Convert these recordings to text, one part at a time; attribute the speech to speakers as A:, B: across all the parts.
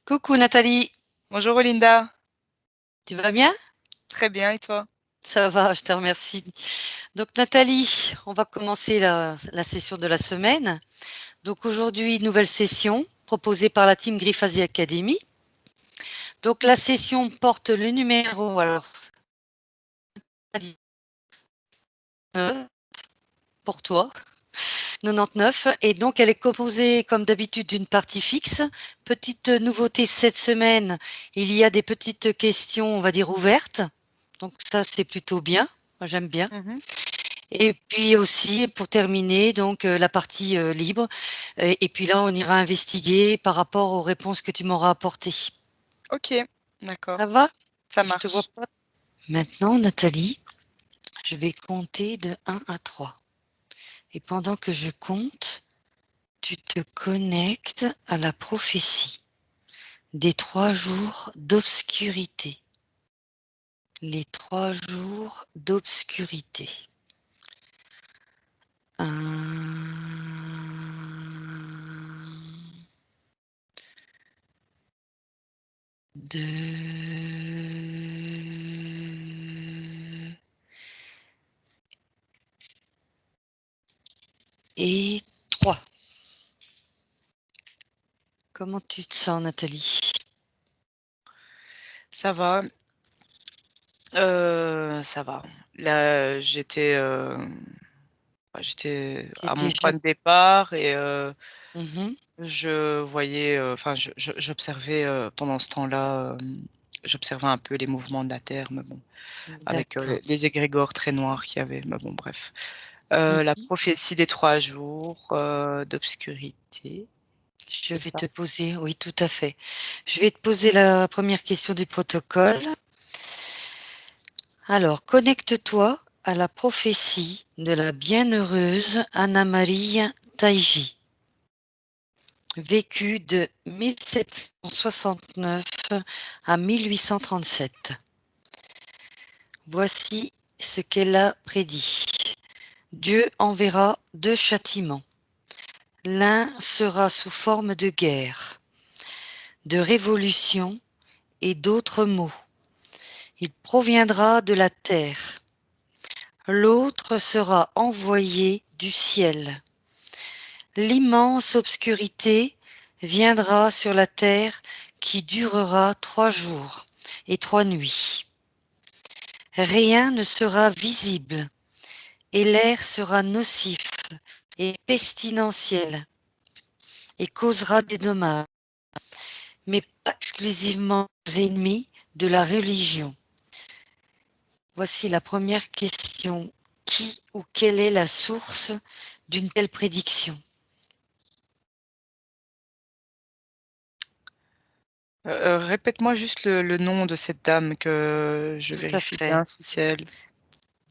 A: Coucou Nathalie,
B: Bonjour Olinda,
A: tu vas bien?
B: très bien et toi?
A: Ça va, je te remercie. Donc Nathalie, on va commencer la session de la semaine. Donc aujourd'hui, nouvelle session proposée par la team Griffasie Academy. Donc la session porte le numéro, alors, 19 pour toi, 99, et donc elle est composée comme d'habitude d'une partie fixe. Petite nouveauté cette semaine, il y a des petites questions, on va dire, ouvertes. Donc ça, c'est plutôt bien. Moi, j'aime bien.
B: Mhm.
A: Et puis aussi, pour terminer, donc la partie libre. Et puis là, on ira investiguer par rapport aux réponses que tu m'auras apportées.
B: Ok, d'accord,
A: Ça va?
B: ça
A: Je te vois
B: marche.
A: pas. Maintenant, Nathalie, je vais compter de 1 à 3. Et pendant que je compte, tu te connectes à la prophétie des 3 jours d'obscurité. Les 3 jours d'obscurité. 1, 2 et 3. Comment tu te sens, Nathalie?
B: Ça va, ça va. Là, j'étais
A: T'es
B: à mon
A: déjà...
B: point de départ et
A: Mhm.
B: je voyais, enfin, j'observais pendant ce temps-là, j'observais un peu les mouvements de la Terre, mais bon, avec
A: D'accord.
B: les égrégores très noirs qu'il y avait, mais bon, bref. La
A: Mhm.
B: prophétie des 3 jours d'obscurité,
A: Je
B: c'est
A: vais
B: ça?
A: te poser, oui, tout à fait. Je vais te poser la première question du protocole. Alors, connecte-toi à la prophétie de la bienheureuse Anna-Marie Taiji, vécue de 1769 à 1837. Voici ce qu'elle a prédit. Dieu enverra 2 châtiments. L'un sera sous forme de guerre, de révolution et d'autres maux. Il proviendra de la terre. L'autre sera envoyé du ciel. L'immense obscurité viendra sur la terre qui durera 3 jours et 3 nuits. Rien ne sera visible et l'air sera nocif et pestilentiel et causera des dommages, mais pas exclusivement aux ennemis de la religion. Voici la première question. Qui ou quelle est la source d'une telle prédiction?
B: Répète-moi juste le nom de cette dame que je
A: Tout à
B: vérifie
A: fait.
B: bien si c'est elle.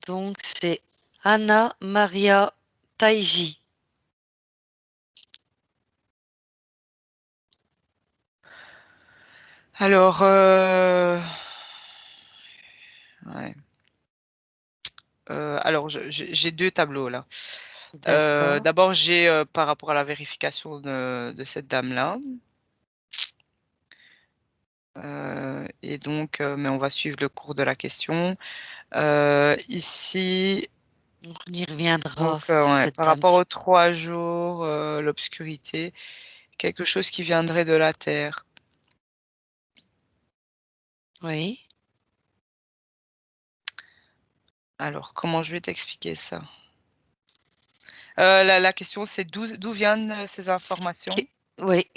A: Donc c'est Anna Maria Taiji.
B: Alors, ouais. Alors, j'ai deux tableaux là.
A: D'accord.
B: D'abord, j'ai par rapport à la vérification de cette dame-là. Et donc, mais on va suivre le cours de la question. Ici,
A: On y reviendra
B: donc,
A: sur
B: ouais,
A: cette
B: par
A: dame.
B: rapport aux 3 jours, l'obscurité, quelque chose qui viendrait de la Terre.
A: Oui.
B: Alors, comment je vais t'expliquer ça? La question, c'est d'où viennent ces informations?
A: Oui.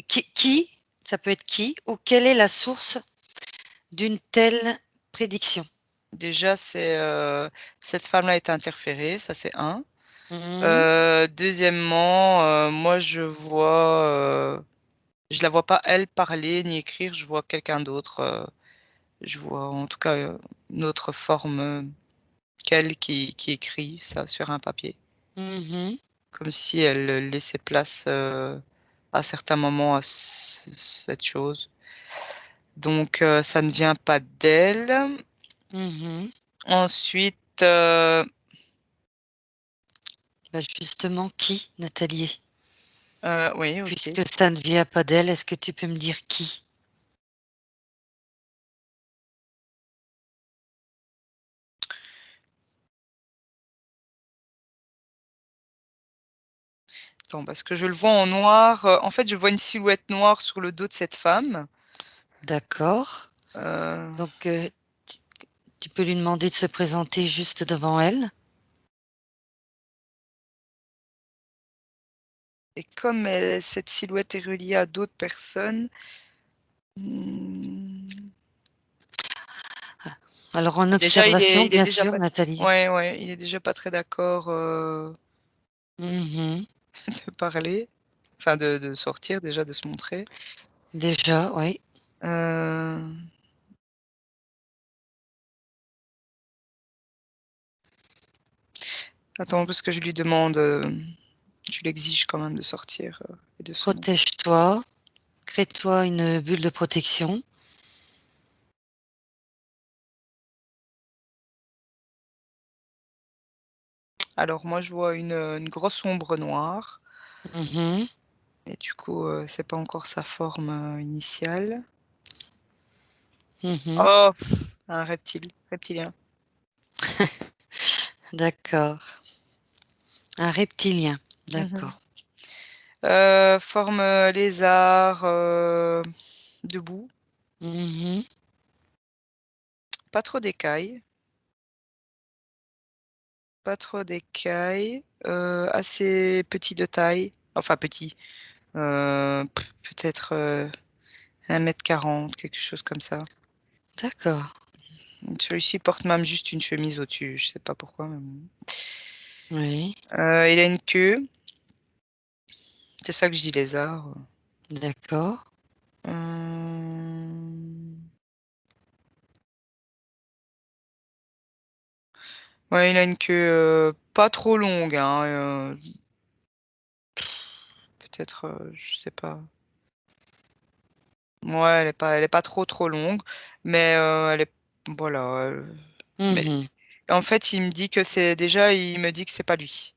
A: Ça peut être qui ou quelle est la source d'une telle prédiction?
B: Déjà, c'est cette femme-là est interférée, ça c'est un.
A: Mhm.
B: Deuxièmement, moi je la vois pas elle parler ni écrire, je vois quelqu'un d'autre. Je vois en tout cas une autre forme qu'elle qui écrit ça sur un papier,
A: Mhm.
B: comme si elle laissait place à certains moments à cette chose. Donc ça ne vient pas d'elle.
A: Mhm.
B: Ensuite,
A: Bah, justement, qui, Nathalie?
B: oui, ok.
A: Puisque ça ne vient pas d'elle, est-ce que tu peux me dire qui?
B: Attends, parce que je le vois en noir. En fait, je vois une silhouette noire sur le dos de cette femme.
A: D'accord. Donc, tu peux lui demander de se présenter juste devant elle.
B: Et comme cette silhouette est reliée à d'autres personnes.
A: Alors, en
B: Déjà,
A: observation,
B: il est
A: bien
B: déjà
A: sûr,
B: pas.
A: Nathalie.
B: Ouais, ouais, il est déjà pas très d'accord
A: Mhm.
B: de parler. Enfin, de sortir, déjà, de se montrer.
A: Déjà, oui.
B: Attends, parce que je lui demande, je l'exige quand même de sortir et de se montrer.
A: Protège-toi. Crée-toi une bulle de protection.
B: Alors, moi, je vois une grosse ombre noire.
A: Mhm.
B: Et du coup, c'est pas encore sa forme initiale.
A: Mhm.
B: Oh, un reptilien.
A: D'accord. Un reptilien.
B: Mhm.
A: D'accord.
B: Forme lézard, debout.
A: Mhm.
B: Pas trop d'écailles. Pas trop d'écailles. Assez petit de taille. Enfin, petit. Peut-être 1,40 m, quelque chose comme ça.
A: D'accord.
B: Celui-ci porte même juste une chemise au-dessus. Je sais pas pourquoi. Mais bon.
A: Oui.
B: Il a une queue. C'est ça que je dis lézard.
A: D'accord.
B: Ouais, il a une queue pas trop longue, hein, peut-être, je sais pas. Ouais, elle est pas trop longue, mais elle est, voilà. Mais
A: Mhm.
B: en fait, il me dit que c'est déjà, il me dit que c'est pas lui,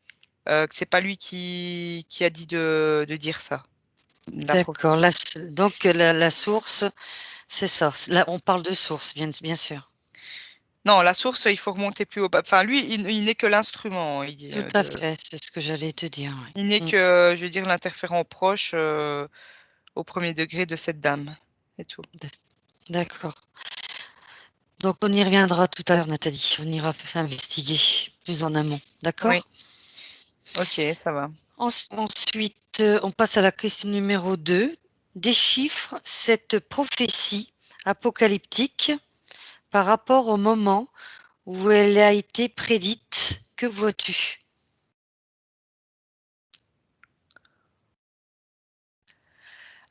B: que c'est pas lui qui a dit de dire ça, la
A: D'accord.
B: prophétie.
A: Donc, la source, c'est ça. Là, on parle de source, bien sûr.
B: Non, la source, il faut remonter plus haut. Enfin, lui, il n'est que l'instrument, il dit.
A: Tout à fait. C'est ce que j'allais te dire.
B: Il n'est
A: Oui.
B: que, je veux dire, l'interférent proche au premier degré de cette dame. C'est tout.
A: D'accord. Donc, on y reviendra tout à l'heure, Nathalie. On ira investiguer plus en amont.
B: Oui,
A: D'accord?
B: ok, ça va.
A: Ensuite, on passe à la question numéro 2. Déchiffre cette prophétie apocalyptique par rapport au moment où elle a été prédite. Que vois-tu?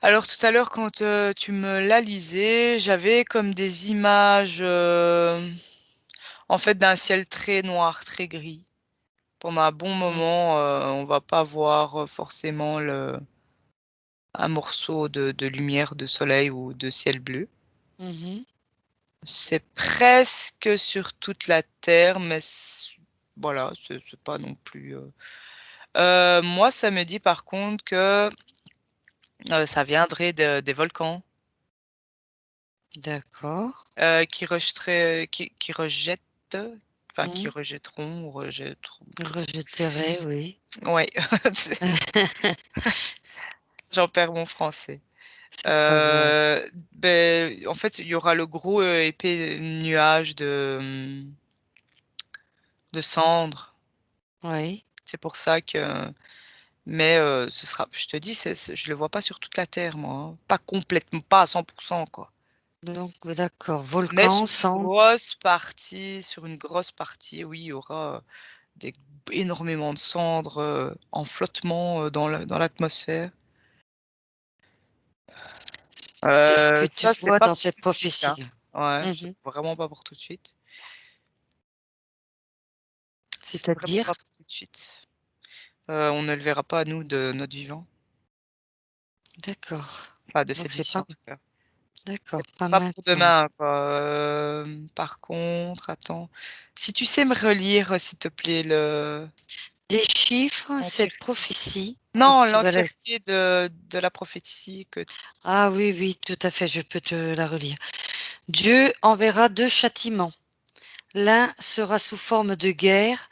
B: Alors tout à l'heure, quand tu me l'as lisé, j'avais comme des images en fait d'un ciel très noir, très gris. Pendant un bon
A: Mm.
B: moment, on va pas voir forcément un morceau de lumière, de soleil ou de ciel bleu.
A: Mhm.
B: C'est presque sur toute la Terre, mais voilà, c'est pas non plus. Moi, ça me dit par contre que ça viendrait des volcans
A: D'accord.
B: qui rejettent, enfin qui
A: Mm.
B: rejetteront ou rejetteront.
A: Rejeterai, oui.
B: Ouais, j'en perds mon français.
A: C'est pas grave.
B: Ben, en fait, il y aura le gros épais nuage de cendres.
A: Oui.
B: C'est pour ça que. Mais ce sera, je te dis, je le vois pas sur toute la Terre, moi, hein. Pas complètement, pas à 100%, quoi.
A: Donc, d'accord.
B: Mais
A: Volcan, cendre.
B: sur une grosse partie, oui, il y aura des, énormément de cendres en flottement dans l'atmosphère.
A: C'est ce que tu
B: Ça, c'est
A: vois
B: pas
A: dans
B: pour
A: cette
B: tout de suite, hein.
A: prophétie.
B: Ouais, c'est
A: Mhm.
B: vraiment pas pour tout de suite. C'est vraiment
A: C'est-à-dire?
B: pas pour tout de suite. On ne le verra pas, nous, de notre vivant.
A: D'accord.
B: Enfin, de
A: Donc,
B: cette
A: c'est
B: vie-ci,
A: pas.
B: en tout cas.
A: D'accord.
B: C'est
A: Pas
B: pas pour
A: maintenant.
B: demain, quoi. Par contre, attends. Si tu sais me relire, s'il te plaît,
A: Déchiffre cette
B: l'entièreté.
A: prophétie. Donc,
B: Non,
A: tu vas la.
B: l'entièreté de la prophétie que.
A: Ah oui, oui, tout à fait. Je peux te la relire. Dieu enverra deux châtiments. L'un sera sous forme de guerre,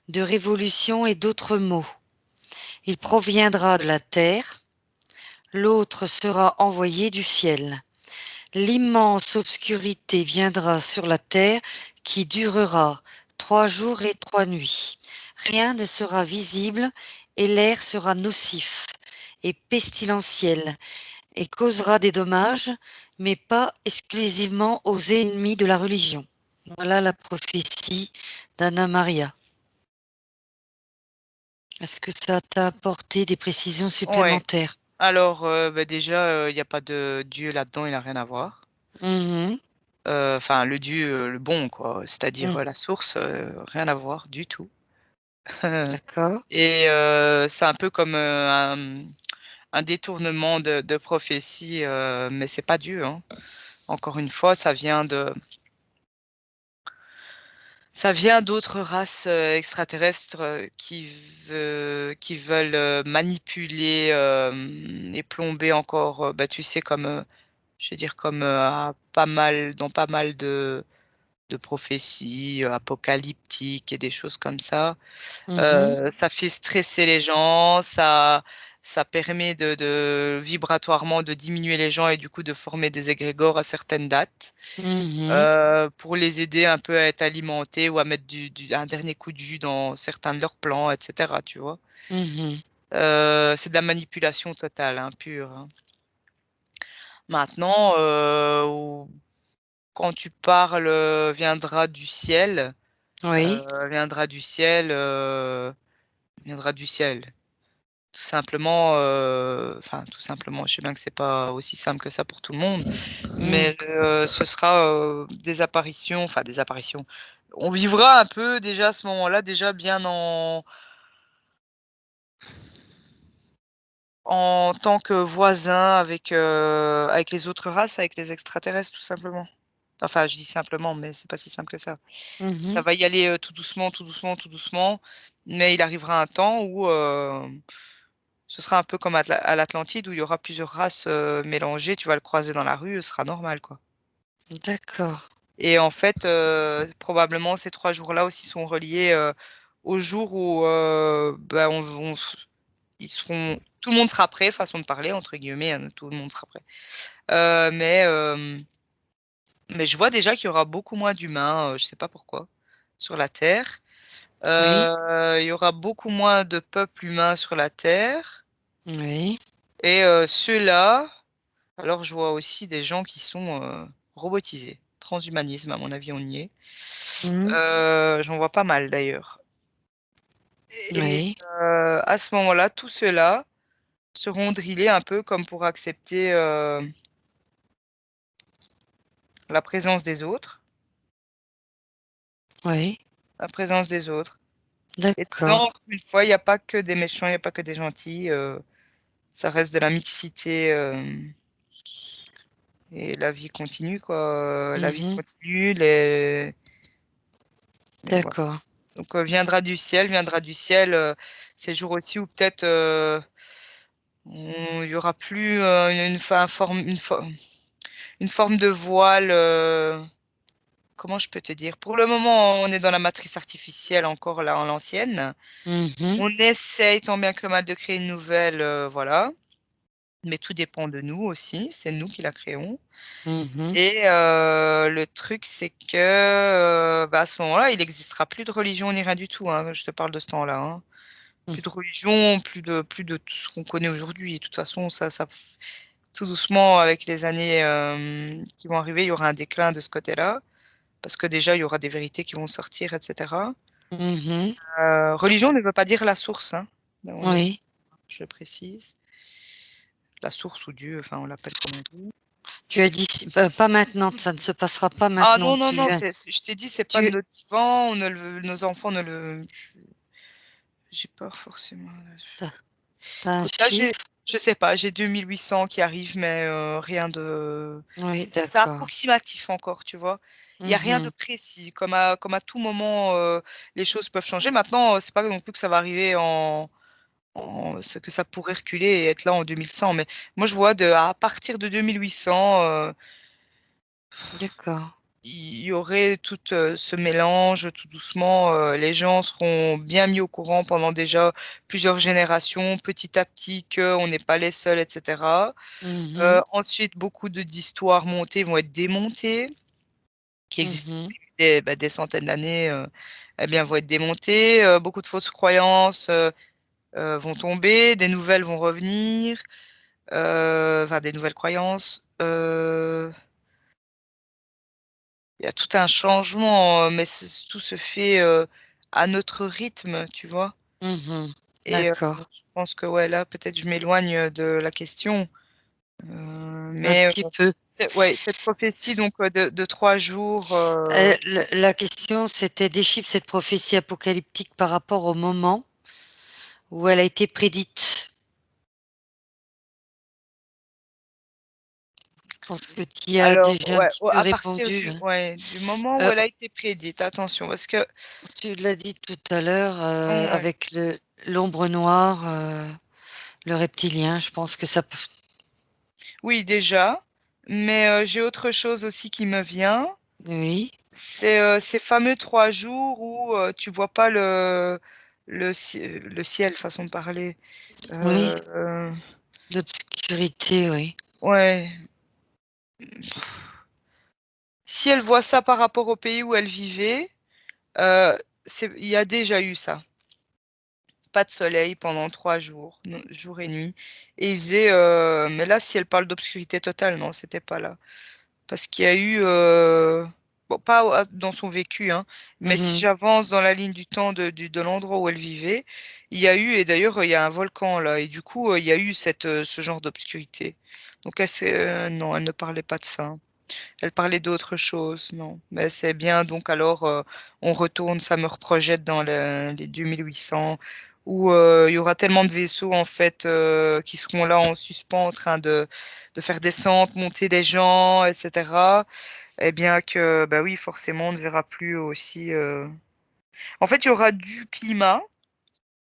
A: de révolution et d'autres maux. Il proviendra de la terre, l'autre sera envoyé du ciel. L'immense obscurité viendra sur la terre qui durera 3 jours et 3 nuits. Rien ne sera visible et l'air sera nocif et pestilentiel et causera des dommages, mais pas exclusivement aux ennemis de la religion. Voilà la prophétie d'Anna Maria. Est-ce que ça t'a apporté des précisions
B: Ouais.
A: supplémentaires?
B: Alors, bah, déjà, il n'y a pas de Dieu là-dedans, il n'a rien à voir.
A: Mhm,
B: Enfin, le Dieu, le bon, quoi, c'est-à-dire
A: mhm.
B: la source, rien à voir du tout.
A: D'accord.
B: Et c'est un peu comme un détournement de prophétie, mais c'est pas Dieu, hein. Encore une fois, ça vient d'autres races extraterrestres qui veulent manipuler et plomber encore, bah, tu sais, comme, je veux dire, comme dans pas mal de prophéties apocalyptiques et des choses comme ça.
A: Mhm,
B: Ça fait stresser les gens, ça permet vibratoirement de diminuer les gens et du coup de former des égrégores à certaines dates,
A: mhm,
B: pour les aider un peu à être alimentés ou à mettre un dernier coup de jus dans certains de leurs plans, etc. Tu vois.
A: mhm.
B: C'est de la manipulation totale, hein, pure, hein. Maintenant, quand tu parles viendra du ciel,
A: Oui.
B: viendra du ciel, viendra du ciel. Tout simplement, enfin tout simplement, je sais bien que c'est pas aussi simple que ça pour tout le monde,
A: Mm.
B: mais ce sera, des apparitions, enfin des apparitions. On vivra un peu déjà à ce moment-là, déjà bien en tant que voisin avec les autres races, avec les extraterrestres tout simplement. Enfin, je dis simplement, mais c'est pas si simple que ça. Ça
A: Mhm.
B: va y aller, tout doucement, tout doucement, tout doucement, mais il arrivera un temps où, ce sera un peu comme à l'Atlantide où il y aura plusieurs races, mélangées, tu vas le croiser dans la rue, ce sera normal, quoi.
A: D'accord.
B: Et en fait, probablement ces 3 jours-là aussi sont reliés, au jour où, bah, on s ils seront tout le monde sera prêt, façon de parler, entre guillemets, hein, tout le monde sera prêt. Heu, mais mais je vois déjà qu'il y aura beaucoup moins d'humains, je sais pas pourquoi, sur la Terre.
A: Oui.
B: Il y aura beaucoup moins de peuples humains sur la Terre
A: Oui.
B: et ceux-là. Alors, je vois aussi des gens qui sont, robotisés. Transhumanisme, à mon avis, on y est.
A: Mhm.
B: J'en vois pas mal d'ailleurs et
A: Oui.
B: à ce moment-là, tous ceux-là seront drillés un peu comme pour accepter, la présence des autres
A: Oui.
B: la présence des autres et dedans,
A: D'accord.
B: encore une fois, il y a pas que des méchants, il y a pas que des gentils, ça reste de la mixité, et la vie continue, quoi, la vie
A: Mhm.
B: continue, les et voilà.
A: D'accord.
B: Donc, viendra du ciel, ces jours aussi où peut-être, il y aura plus, une fin forme une forme de voile, comment je peux te dire? Pour le moment, on est dans la matrice artificielle encore là, en l'ancienne.
A: Mhm.
B: On essaye tant bien que mal de créer une nouvelle, voilà, mais tout dépend de nous aussi, c'est nous qui la créons
A: Mhm.
B: et le truc c'est que, bah, à ce moment-là, il n'existera plus de religion ni rien du tout, hein, je te parle de ce temps-là, hein.
A: Mhm.
B: Plus de religion, plus de tout ce qu'on connaît aujourd'hui. De toute façon, ça tout doucement avec les années, qui vont arriver, il y aura un déclin de ce côté-là, parce que déjà, il y aura des vérités qui vont sortir et cetera.
A: Mhm.
B: Religion ne veut pas dire la source, hein, on est
A: Oui.
B: je précise. La source ou Dieu, enfin, on l'appelle comme on veut.
A: Tu as dit pas maintenant, ça ne se passera pas
B: Ah
A: maintenant.
B: non, non,
A: Tu
B: non,
A: viens.
B: je t'ai dit, c'est pas de
A: Tu
B: notre vivant, on ne le nos enfants ne le j'ai pas forcément.
A: t'as, t'as un
B: Écoute, là,
A: chiffre?
B: je sais pas, j'ai 2800 qui arrivent, mais rien de
A: Oui,
B: c'est
A: d'accord.
B: approximatif encore, tu vois? Il y a rien de
A: Mhm.
B: précis, comme à tout moment, les choses peuvent changer. Maintenant, c'est pas non plus que ça va arriver ce que ça pourrait reculer et être là en 2100, mais moi, je vois à partir de 2800,
A: D'accord.
B: il y aurait tout ce mélange tout doucement. Les gens seront bien mis au courant pendant déjà plusieurs générations, petit à petit, qu'on n'est pas les seuls, etc.
A: Mhm,
B: Ensuite, beaucoup d'histoires montées vont être démontées, qui existent
A: mhm.
B: depuis des centaines d'années, eh bien, vont être démontées. Beaucoup de fausses croyances vont tomber, des nouvelles vont revenir, enfin des nouvelles croyances. Il y a tout un changement, mais tout se fait à notre rythme, tu vois.
A: Mhm.
B: Et
A: D'accord.
B: je pense que ouais, là, peut-être je m'éloigne de la question.
A: Un
B: Mais
A: petit peu.
B: ouais, cette prophétie donc de 3 jours.
A: La question, c'était déchiffre cette prophétie apocalyptique par rapport au moment où elle a été prédite. Je pense que tu y as
B: Alors,
A: déjà un
B: ouais,
A: petit peu
B: à partir
A: répondu, hein.
B: du moment où
A: Euh,
B: elle a été prédite, attention, parce que
A: Tu l'as dit tout à l'heure,
B: ouais,
A: avec l'ombre noire, le reptilien, je pense que ça peut.
B: oui, déjà, mais j'ai autre chose aussi qui me vient.
A: Oui,
B: C'est ces fameux 3 jours où tu vois pas le ciel, façon de parler.
A: oui,
B: Euh,
A: d'obscurité, oui.
B: ouais. Si elle voit ça par rapport au pays où elle vivait, euh, il y a déjà eu ça. Pas de soleil pendant 3 jours, jour et nuit. Et il faisait, mais là, si elle parle d'obscurité totale, non, c'était pas là. Parce qu'il y a eu, bon, pas dans son vécu, hein, mais si
A: Mhm.
B: j'avance dans la ligne du temps de l'endroit où elle vivait, il y a eu, et d'ailleurs, il y a un volcan là, et du coup, il y a eu ce genre d'obscurité. Donc, non, elle ne parlait pas de ça. Elle parlait d'autre chose, non. Mais c'est bien, donc alors, on retourne, ça me reprojette dans les 2800, où il y aura tellement de vaisseaux, en fait, qui seront là en suspens, en train de faire descendre, monter des gens, etc. Eh bien que, bah oui, forcément, on ne verra plus aussi. En fait, il y aura du climat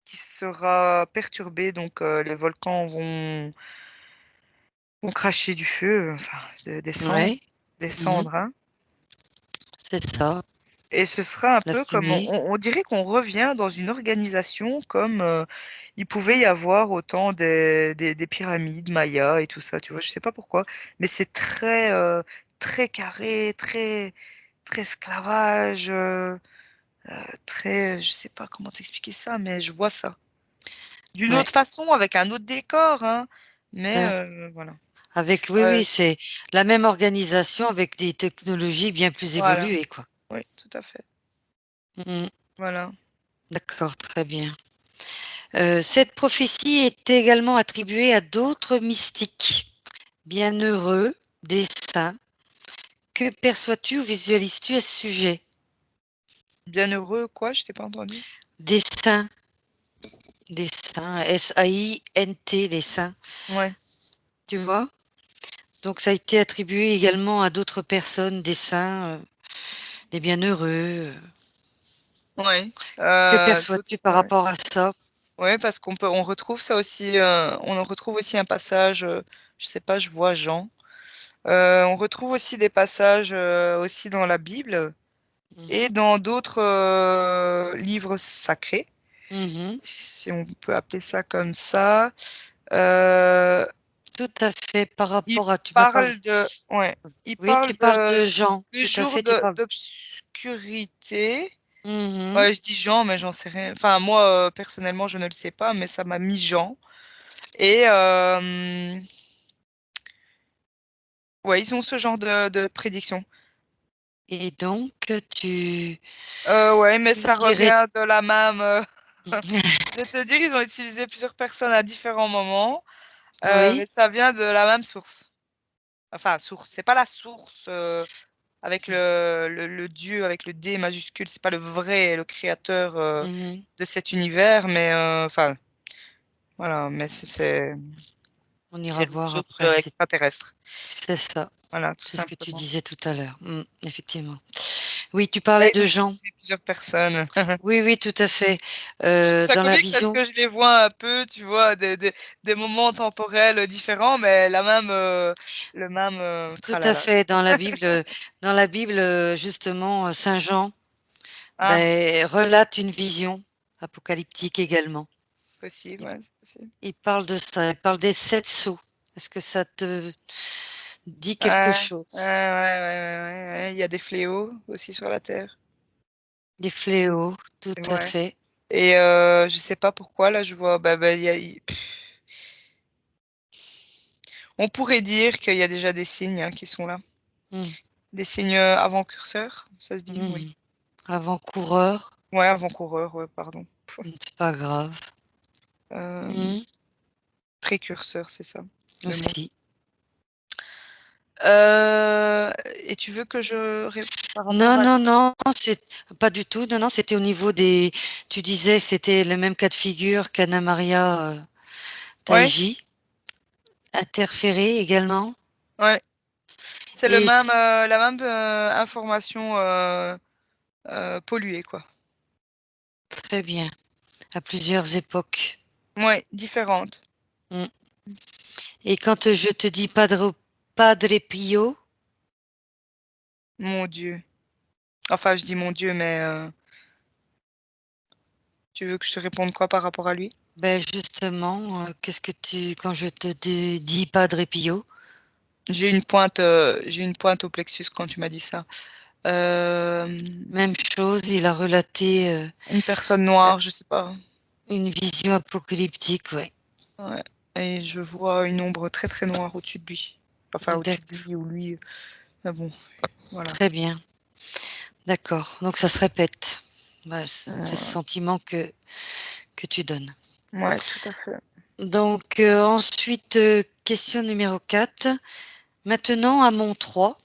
B: qui sera perturbé, donc les volcans vont cracher du feu, enfin, descendre,
A: Oui, mhm.
B: descendre, hein.
A: C'est ça,
B: Et ce sera un
A: la
B: peu comme,
A: fumée.
B: on dirait qu'on revient dans une organisation comme il pouvait y avoir autant des pyramides mayas et tout ça, tu vois, je sais pas pourquoi, mais c'est très, très carré, très, très esclavage, très, je sais pas comment t'expliquer ça, mais je vois ça. D'une
A: Ouais.
B: autre façon, avec un autre décor, hein, mais
A: Euh,
B: voilà.
A: Avec, oui,
B: Euh,
A: oui, c'est la même organisation avec des technologies bien plus
B: voilà,
A: évoluées, quoi.
B: oui, tout à fait.
A: Mhm.
B: Voilà.
A: D'accord, très bien. Cette prophétie est également attribuée à d'autres mystiques bienheureux des saints. Que perçois-tu ou visualises-tu à ce sujet?
B: Bienheureux, quoi, je t'ai pas entendu.
A: Des saints, S-A-I-N-T, les saints,
B: Ouais.
A: tu vois? Donc ça a été attribué également à d'autres personnes, des saints, des bienheureux.
B: Ouais.
A: Que perçois-tu par
B: Ouais.
A: rapport à ça?
B: Ouais, parce on retrouve ça aussi, on en retrouve aussi un passage, je sais pas, je vois Jean. On retrouve aussi des passages aussi dans la Bible et
A: Mhm.
B: dans d'autres livres sacrés,
A: Mhm.
B: si on peut appeler ça comme ça. Euh,
A: Tout à fait. Par
B: il
A: rapport à, tu m'as parlé.
B: parle ouais, il
A: Oui,
B: parle
A: tu parles
B: de
A: de Jean.
B: du
A: Tout à
B: jour
A: fait, tu parles.
B: d'obscurité.
A: Mhm.
B: Ouais, je dis Jean, mais j'en sais rien. Enfin, moi, personnellement, je ne le sais pas, mais ça m'a mis Jean. Et ouais, ils ont ce genre de prédiction.
A: Et donc, tu,
B: Ouais, mais
A: tu
B: ça
A: dirais.
B: revient de la même. Je vais te dire, ils ont utilisé plusieurs personnes à différents moments, mais
A: Oui.
B: ça vient de la même source. Enfin, source, c'est pas la source avec le Dieu, avec le D majuscule, c'est pas le vrai, le créateur
A: Mhm.
B: de cet univers, mais enfin, voilà, mais
A: On
B: c'est
A: ira
B: une
A: voir
B: source
A: après.
B: extraterrestre.
A: C'est ça.
B: Voilà, tout
A: C'est ce que tu
B: simplement.
A: disais tout à l'heure. Effectivement. Oui, tu
B: Là,
A: parlais
B: ils
A: de
B: ont
A: Jean.
B: plusieurs personnes.
A: Oui, oui, tout à fait.
B: Je trouve ça
A: Dans la
B: comique parce
A: vision,
B: que je les vois un peu, tu vois, des moments temporels différents, mais le même
A: tout à
B: tralala.
A: fait, dans la Bible, justement, Saint Jean,
B: Ah,
A: relate une vision apocalyptique également.
B: possible,
A: Il,
B: ouais, c'est possible.
A: il parle de ça, il parle des 7 sceaux. Est-ce que ça te dit
B: Ouais,
A: quelque
B: ouais, ouais,
A: chose?
B: ouais. Il y a des fléaux aussi sur la Terre.
A: Des fléaux, tout à
B: Ouais.
A: fait.
B: Et je sais pas pourquoi, là, je vois, on pourrait dire qu'il y a déjà des signes hein, qui sont là.
A: Hmm,
B: Des signes avant-curseurs, ça se dit, oui.
A: hmm. Avant-coureur,
B: Ouais, avant-coureurs, ouais, pardon.
A: c'est pas grave.
B: Euh,
A: Hmm,
B: précurseur, c'est ça, le mot.
A: aussi.
B: Et tu veux que par rapport
A: Non,
B: à...
A: non, non, c'est pas du tout. Non, non, c'était au niveau des. Tu disais c'était le même cas de figure qu'Anna Maria
B: Ouais,
A: Taiji, interféré également.
B: ouais. C'est
A: Et
B: la même information polluée, quoi.
A: très bien, à plusieurs époques.
B: Ouais, différente.
A: Mm. Et quand je te dis Padre Pio,
B: Mon Dieu. Enfin, je dis mon Dieu, mais tu veux que je te réponde quoi par rapport à lui?
A: ben justement, qu'est-ce que quand je te dis Padre Pio,
B: J'ai une pointe au plexus quand tu m'as dit ça. Euh,
A: même chose, il a relaté
B: une personne noire, je sais pas.
A: une vision apocalyptique, ouais.
B: Ouais. Et je vois une ombre très très noire au-dessus de lui. Enfin, au-dessus de
A: D'accord,
B: lui ou lui. Mais bon, voilà.
A: très bien, d'accord. Donc ça se répète. Ben, c'est ce
B: Ouais,
A: sentiment que tu donnes.
B: ouais, tout à fait.
A: Donc ensuite, question numéro 4. Maintenant, à mon 3,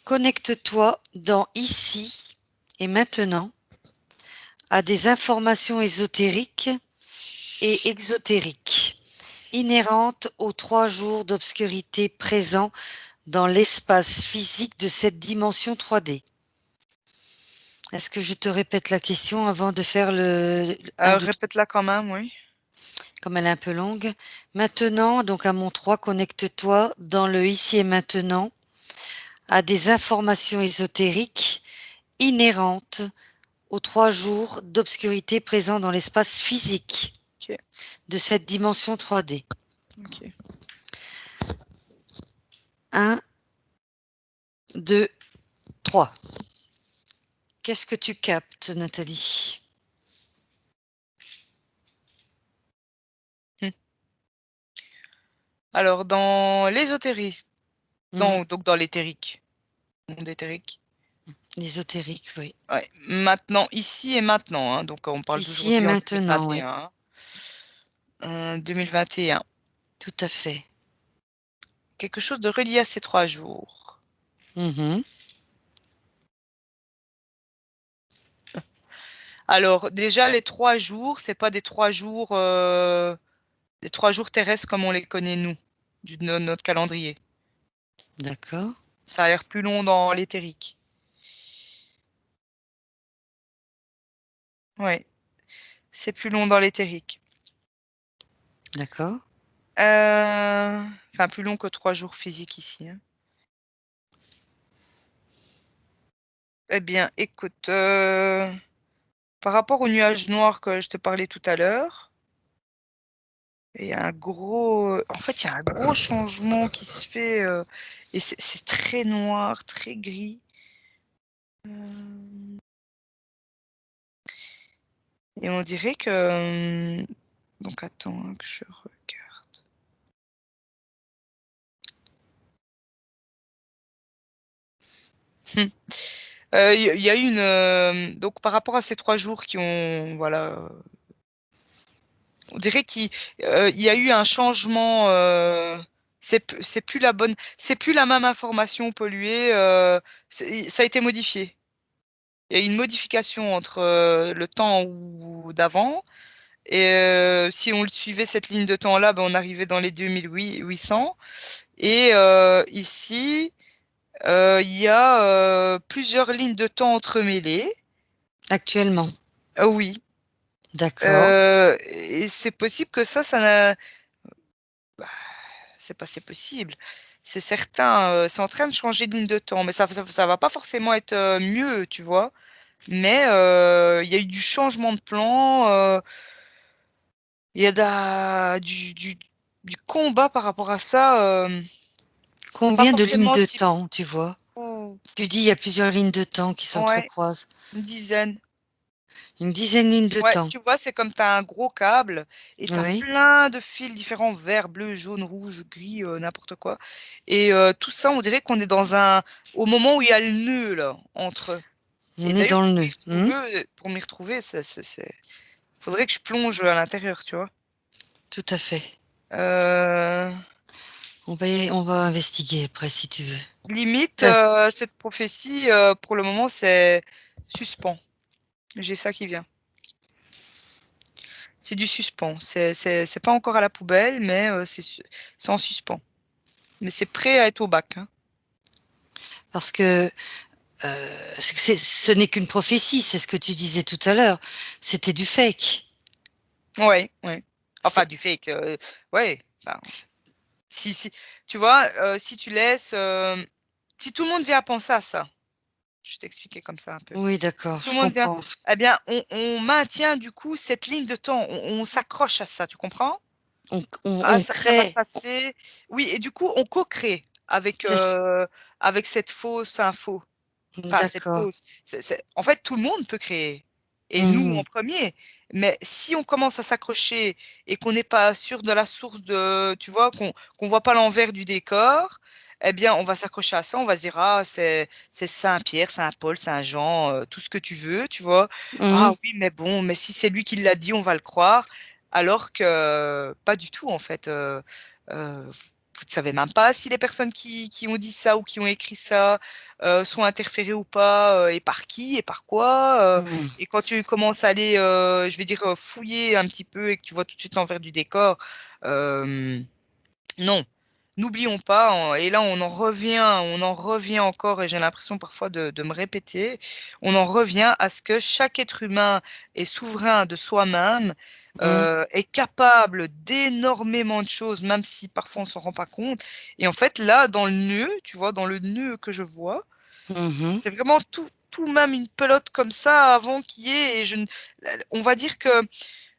A: connecte-toi dans ici et maintenant à des informations ésotériques et exotériques inhérentes aux 3 jours d'obscurité présents dans l'espace physique de cette dimension 3D. Est-ce que je te répète la question avant de faire le 1, 2, 3,
B: Répète-la quand même, oui.
A: comme elle est un peu longue? Maintenant, donc à mon 3, connecte-toi dans le ici et maintenant à des informations ésotériques inhérentes aux 3 jours d'obscurité présents dans l'espace physique
B: Ok,
A: de cette dimension 3D.
B: ok.
A: 1, 2, 3. Qu'est-ce que tu captes, Nathalie?
B: Hmm. Alors, dans l'ésotérisme,
A: Mhm.
B: donc dans l'éthérique, monde éthérique.
A: L'ésotérique, oui.
B: Ouais. Maintenant, ici et maintenant, hein, donc on parle
A: Ici et
B: d'aujourd'hui en
A: maintenant, oui.
B: 2021. 2021.
A: Tout à fait.
B: Quelque chose de relié à ces 3 jours.
A: Mhm.
B: Alors, déjà, les 3 jours, c'est pas des 3 jours terrestres comme on les connaît, nous, de notre calendrier.
A: D'accord.
B: Ça a l'air plus long dans l'éthérique. Ouais, c'est plus long dans l'éthérique.
A: D'accord.
B: Enfin, plus long que 3 jours physiques ici, hein. Eh bien, écoute, par rapport au nuage noir que je te parlais tout à l'heure, il y a un gros, en fait, il y a un gros changement qui se fait, et c'est très noir, très gris. Euh, Et on dirait que, donc attends hein, que je regarde. Il y a eu donc par rapport à ces 3 jours qui ont, voilà, on dirait qu'il y a eu un changement. C'est plus la bonne, c'est plus la même information polluée. Ça a été modifié. Il y a eu une modification entre le temps d'avant. Et si on le suivait cette ligne de temps-là, ben, on arrivait dans les 2800. Et ici, Il y a plusieurs lignes de temps entremêlées.
A: Actuellement.
B: Oui.
A: D'accord.
B: Et c'est possible que ça n'a... bah, c'est pas c'est possible. C'est certain, c'est en train de changer de ligne de temps, mais ça va pas forcément être mieux, tu vois. Mais il y a eu du changement de plan, il y a du combat par rapport à ça, pas
A: Combien de lignes
B: forcément
A: de
B: si...
A: temps, tu vois?
B: Oh,
A: Tu dis il y a plusieurs lignes de temps qui
B: ouais,
A: s'entrecroisent.
B: une dizaine.
A: Une dizaine de lignes de
B: Ouais,
A: temps.
B: tu vois, c'est comme tu as un gros câble et tu as
A: Oui.
B: plein de fils différents, vert, bleu, jaune, rouge, gris, n'importe quoi. Et tout ça, on dirait qu'on est au moment où il y a le nœud, là, entre eux. Et
A: On est
B: d'ailleurs,
A: dans le nœud.
B: pour m'y retrouver, faudrait que je plonge à l'intérieur, tu vois.
A: Tout à fait.
B: Euh,
A: On va investiguer après si tu veux.
B: Limite,
A: Ça,
B: cette prophétie, pour le moment, c'est suspens. J'ai ça qui vient. C'est du suspens. C'est pas encore à la poubelle, mais c'est en suspens. Mais c'est prêt à être au bac, hein.
A: parce que ce n'est qu'une prophétie, c'est ce que tu disais tout à l'heure. C'était du fake.
B: Ouais, ouais. Enfin,
A: C'est-
B: du fake. Ouais. Enfin, si, tu vois, si tu laisses, si tout le monde vient à penser à ça, je vais t'expliquer comme ça un peu.
A: Oui, d'accord,
B: Tout le
A: je
B: monde vient,
A: comprends.
B: eh bien, on maintient du coup cette ligne de temps. On s'accroche à ça, tu comprends? Ah,
A: On
B: ça va se
A: crée.
B: passer. Oui, et du coup, on co-crée
A: c'est-
B: avec cette fausse info. Enfin, cette
A: D'accord.
B: fausse. En fait, tout le monde peut créer. Et nous en
A: Mhm,
B: premier. Mais si on commence à s'accrocher et qu'on n'est pas sûr de la source de, tu vois, qu'on voit pas l'envers du décor, eh bien, on va s'accrocher à ça. On va se dire, ah, c'est Saint-Pierre, Saint-Paul, Saint-Jean, tout ce que tu veux, tu vois. Ah
A: mhm,
B: oui, mais bon, mais si c'est lui qui l'a dit, on va le croire. Alors que pas du tout, en fait. Vous ne savez même pas si les personnes qui ont dit ça ou qui ont écrit ça sont interférés ou pas, et par qui et par quoi.
A: mhm.
B: Et quand tu commences à aller, je vais dire, fouiller un petit peu et que tu vois tout de suite l'envers du décor, euh, non. N'oublions pas, et là on en revient encore, et j'ai l'impression parfois de me répéter, on en revient à ce que chaque être humain est souverain de soi-même,
A: Mhm,
B: est capable d'énormément de choses, même si parfois on s'en rend pas compte. Et en fait, là, dans le nœud, tu vois, dans le nœud que je vois,
A: mhm,
B: c'est vraiment tout même une pelote comme ça avant qu'il y ait, on va dire que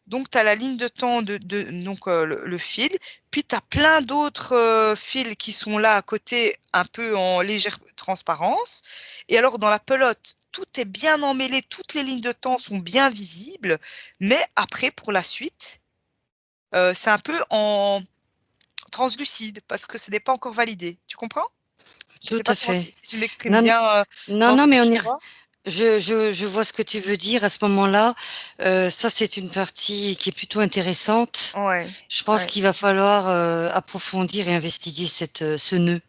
B: donc, tu as la ligne de temps donc, le fil, puis tu as plein d'autres fils qui sont là à côté, un peu en légère transparence. Et alors, dans la pelote, tout est bien emmêlé, toutes les lignes de temps sont bien visibles, mais après, pour la suite, c'est un peu en translucide, parce que ce n'est pas encore validé. Tu comprends? Je ne
A: tout
B: sais pas
A: à
B: comment,
A: fait.
B: si je m'exprime
A: Non,
B: bien
A: non,
B: dans
A: non,
B: ce que
A: mais
B: tu
A: on y,
B: vois.
A: je vois ce que tu veux dire à ce moment-là. Ça, c'est une partie qui est plutôt intéressante.
B: Ouais,
A: Je pense
B: ouais.
A: qu'il va falloir approfondir et investiguer ce nœud.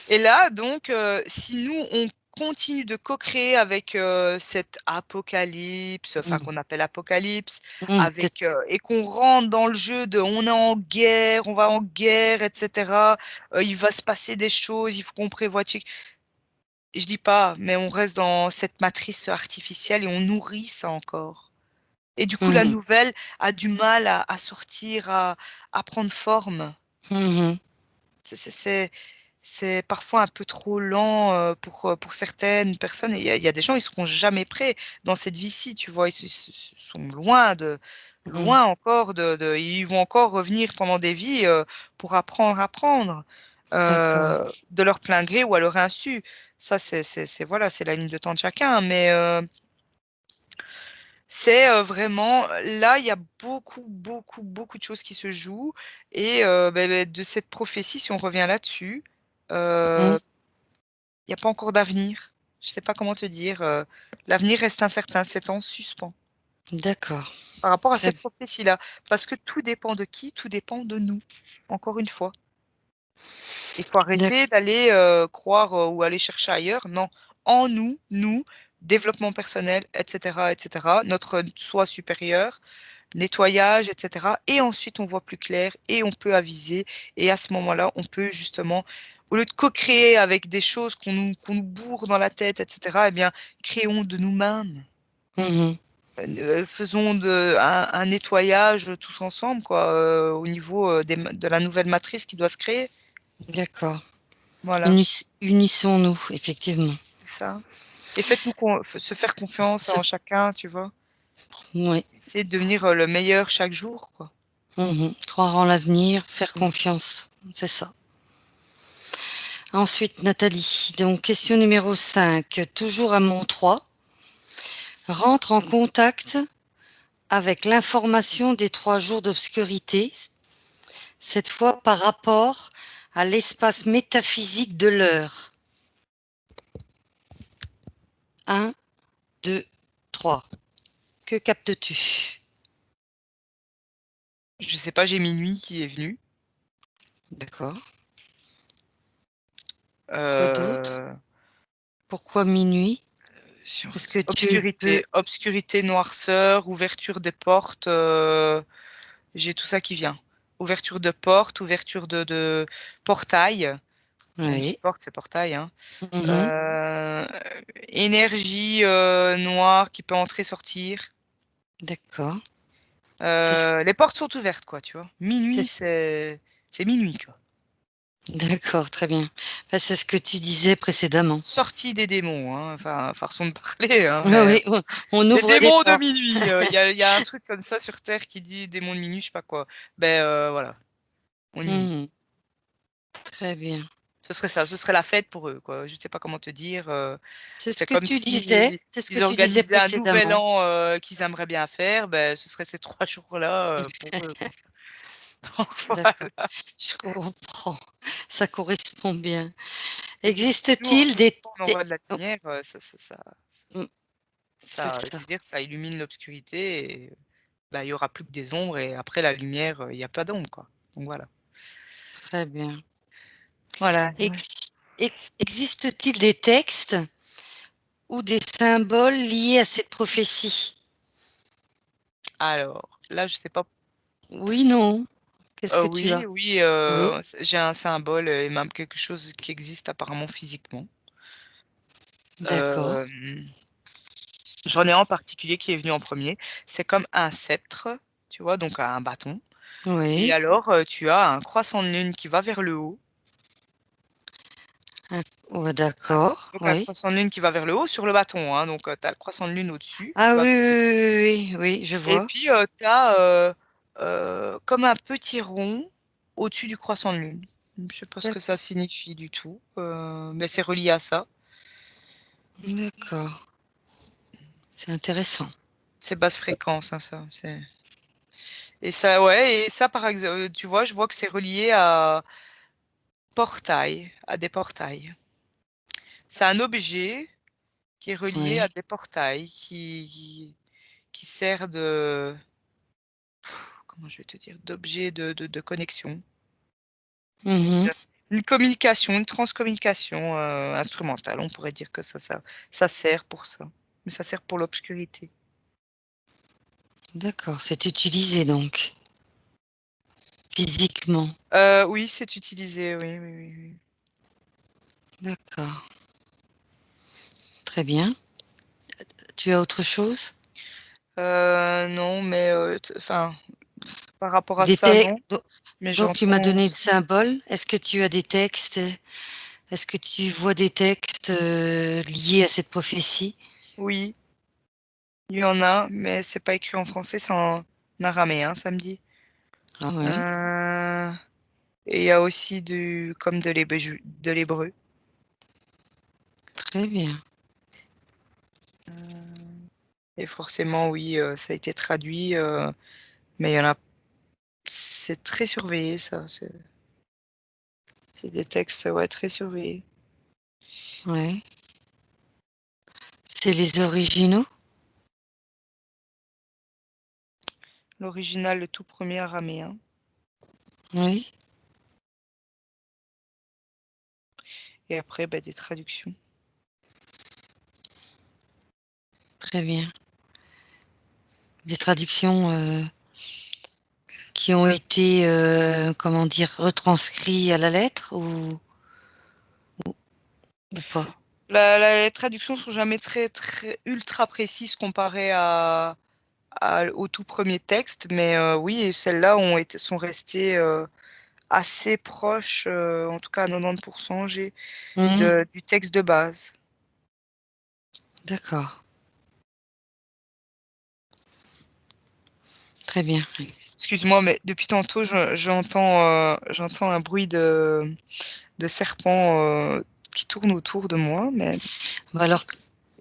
B: Et là, donc, si nous, on continue de co-créer avec cet apocalypse, enfin
A: Mm.
B: qu'on appelle apocalypse,
A: Mm,
B: et qu'on rentre dans le jeu de on est en guerre, on va en guerre, etc. Il va se passer des choses, il faut qu'on prévoit. Je dis pas, mais on reste dans cette matrice artificielle et on nourrit ça encore. Et du coup, la
A: mhm,
B: nouvelle a du mal à sortir, à prendre forme.
A: mhm.
B: C'est c'est- c'est- c'est parfois un peu trop lent pour certaines personnes. Et il y a des gens, ils seront jamais prêts dans cette vie-ci, tu vois. Sont
A: Mm.
B: loin encore ils vont encore revenir pendant des vies pour apprendre à apprendre
A: D'accord.
B: de leur plein gré ou à leur insu. Ça, voilà, c'est la ligne de temps de chacun. Mais c'est vraiment, là, il y a beaucoup de choses qui se jouent. Et de cette prophétie, si on revient là-dessus,
A: Mm.
B: il n'y a pas encore d'avenir. Je ne sais pas comment te dire. L'avenir reste incertain, c'est en suspens
A: D'accord.
B: par rapport à
A: Très
B: cette
A: bien.
B: prophétie-là. Parce que tout dépend de qui? Tout dépend de nous, encore une fois. Il faut arrêter
A: D'ac-
B: d'aller croire ou aller chercher ailleurs. Non, en nous, développement personnel, etc., etc., notre soi supérieur, nettoyage, etc. Et ensuite, on voit plus clair et on peut aviser. Et à ce moment-là, on peut justement au lieu de co-créer avec des choses qu'on nous bourre dans la tête, etc., eh bien, créons de nous-mêmes. Faisons un nettoyage tous ensemble, quoi, au niveau de la nouvelle matrice qui doit se créer.
A: D'accord.
B: Voilà,
A: Unissons-nous, effectivement.
B: c'est ça. Et faites-nous se faire confiance en chacun, tu vois.
A: Oui.
B: Essayer de devenir le meilleur chaque jour, quoi.
A: Croire en l'avenir, faire confiance, c'est ça. Ensuite, Nathalie, donc question numéro 5, toujours à mon 3. Rentre en contact avec l'information des 3 jours d'obscurité, cette fois par rapport à l'espace métaphysique de l'heure. 1, 2, 3. Que captes-tu?
B: Je sais pas, j'ai minuit qui est venu.
A: D'accord. Quoi d'autre? Pourquoi minuit? Est-ce que tu peux...
B: Obscurité, noirceur, ouverture des portes, j'ai tout ça qui vient. Ouverture de porte, ouverture de portail. On dit
A: Oui.
B: porte, c'est portail, hein. Énergie noire qui peut entrer, sortir.
A: D'accord.
B: Les portes sont ouvertes, quoi, tu vois. Minuit, c'est minuit, quoi.
A: D'accord, très bien. Enfin, c'est ce que tu disais précédemment.
B: Sortie des démons, hein. Enfin, façon de parler, hein, mais...
A: Oui, on
B: Les
A: ouvre les
B: démons de
A: portes.
B: minuit. Y a un truc comme ça sur Terre qui dit démons de minuit, je sais pas quoi. Ben voilà, on y est.
A: Très bien.
B: Ce serait ça, ce serait la fête pour eux, quoi. Je sais pas comment te dire.
A: C'est ce
B: C'est
A: que
B: comme
A: tu disais.
B: si
A: C'est ce que
B: ils
A: tu disais
B: organisaient un nouvel
A: précédemment.
B: an qu'ils aimeraient bien faire. Ben, ce serait ces 3 jours-là pour eux, quoi. Donc
A: D'accord.
B: voilà.
A: Je comprends. Ça correspond bien.
B: Et puis nous,
A: Existe-t-il des...
B: on envoie de la
A: Oh,
B: lumière,
A: c'est
B: je
A: ça.
B: veux dire, ça illumine l'obscurité et bah, il y aura plus que des ombres et après la lumière, il y a pas d'ombre, quoi. Donc voilà.
A: Très bien.
B: Voilà, ouais.
A: Existe-t-il des textes ou des symboles liés à cette prophétie?
B: Alors, là, je sais pas.
A: Oui, non. Qu'est-ce que tu
B: Oui,
A: as?
B: oui,
A: Oui.
B: j'ai un symbole et même quelque chose qui existe apparemment physiquement.
A: D'accord.
B: Hem, J'en ai un en particulier qui est venu en premier. C'est comme un sceptre, tu vois? Donc un bâton et
A: Oui.
B: alors, tu as un croissant de lune qui va vers le haut.
A: Ouais, d'accord.
B: Donc un
A: Oui.
B: croissant de lune qui va vers le haut sur le bâton, hein, donc tu as le croissant de lune au-dessus du
A: Ah oui,
B: bâton
A: oui, oui, oui, oui, je
B: et
A: vois.
B: puis, tu as, comme un petit rond au-dessus du croissant de lune. Je sais pas ce que ça signifie du tout, mais c'est relié à ça.
A: D'accord. C'est intéressant.
B: C'est basse fréquence, hein, ça, c'est et ça ouais et ça par exemple, tu vois, je vois que c'est relié à des portails. C'est un objet qui est relié à
A: Oui.
B: des portails qui sert de comment je vais te dire? D'objet de connexion.
A: Mhm.
B: Une communication, une transcommunication, instrumentale. On pourrait dire que ça sert pour ça. Mais ça sert pour l'obscurité.
A: D'accord, c'est utilisé donc, physiquement.
B: Oui, c'est utilisé, oui, oui, oui, oui.
A: D'accord, très bien. Tu as autre chose?
B: Non, mais t enfin, par rapport à
A: Des
B: ça,
A: textes.
B: non, mais
A: Donc tu m'as
B: j'entends
A: donné le symbole. Est-ce que tu as des textes? Est-ce que tu vois des textes liés à cette prophétie?
B: oui, il y en a, mais c'est pas écrit en français, c'est en araméen, ça me dit.
A: Ah oui,
B: Heu et il y a aussi du comme de l'hébreu.
A: très bien.
B: Heu et forcément, oui, ça a été traduit, mais il y en a c'est très surveillé ça, c'est des textes, ouais, très surveillés.
A: Ouais. C'est les originaux?
B: L'original, le tout premier araméen
A: Oui,
B: et après, bah, des traductions.
A: très bien. Des traductions qui ont été, comment dire, retranscrits à la lettre ou... ou pas?
B: Les traductions sont jamais très, très ultra précises comparées au tout premier texte, mais oui, et celles-là sont restées assez proches, en tout cas à 90%,
A: Mhm.
B: du texte de base.
A: D'accord. Très bien.
B: Excuse-moi, mais depuis tantôt, j'entends un bruit de serpent qui tourne autour de moi, mais
A: Bah alors,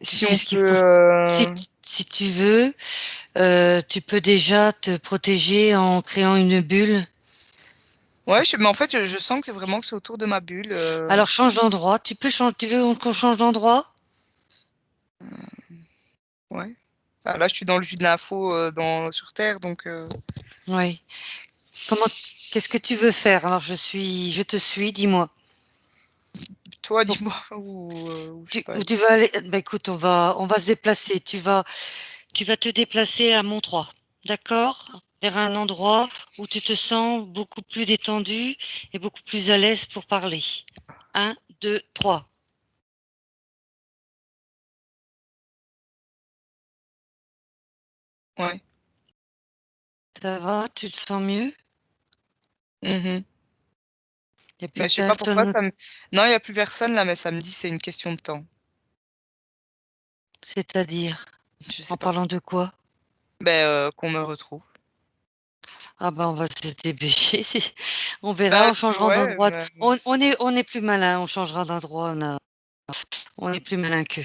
B: si
A: c'est
B: on
A: ce qu'il
B: peut...
A: faut. Si, si tu veux, tu peux déjà te protéger en créant une bulle.
B: Ouais, mais en fait, je sens que c'est autour de ma bulle.
A: Alors change d'endroit. Tu peux changer. Tu veux qu'on change d'endroit?
B: Ouais. Ah, là, je suis dans le jus de l'info sur Terre, donc
A: Oui. Comment? Qu'est-ce que tu veux faire? Alors je te suis. Dis-moi.
B: toi,
A: Pour-
B: dis-moi où je peux
A: Où
B: aller.
A: tu vas aller? Bah écoute, on va se déplacer. Tu vas te déplacer à Montroi. D'accord? Vers un endroit où tu te sens beaucoup plus détendu et beaucoup plus à l'aise pour parler. Un, deux, trois.
B: Ouais.
A: Ça va? Tu te sens mieux?
B: Mhm.
A: Il n'y a plus
B: Mais je sais pas pourquoi
A: personne.
B: Non, il n'y a plus personne là, mais ça me dit c'est une question de temps.
A: C'est-à-dire,
B: Je sais
A: en
B: pas.
A: parlant de quoi?
B: Ben, qu'on me retrouve.
A: Ah ben on va se débêcher. On verra,
B: Bah,
A: on changera
B: ouais,
A: d'endroit.
B: mais
A: On est plus malin, on changera d'endroit. On est plus malin qu'eux.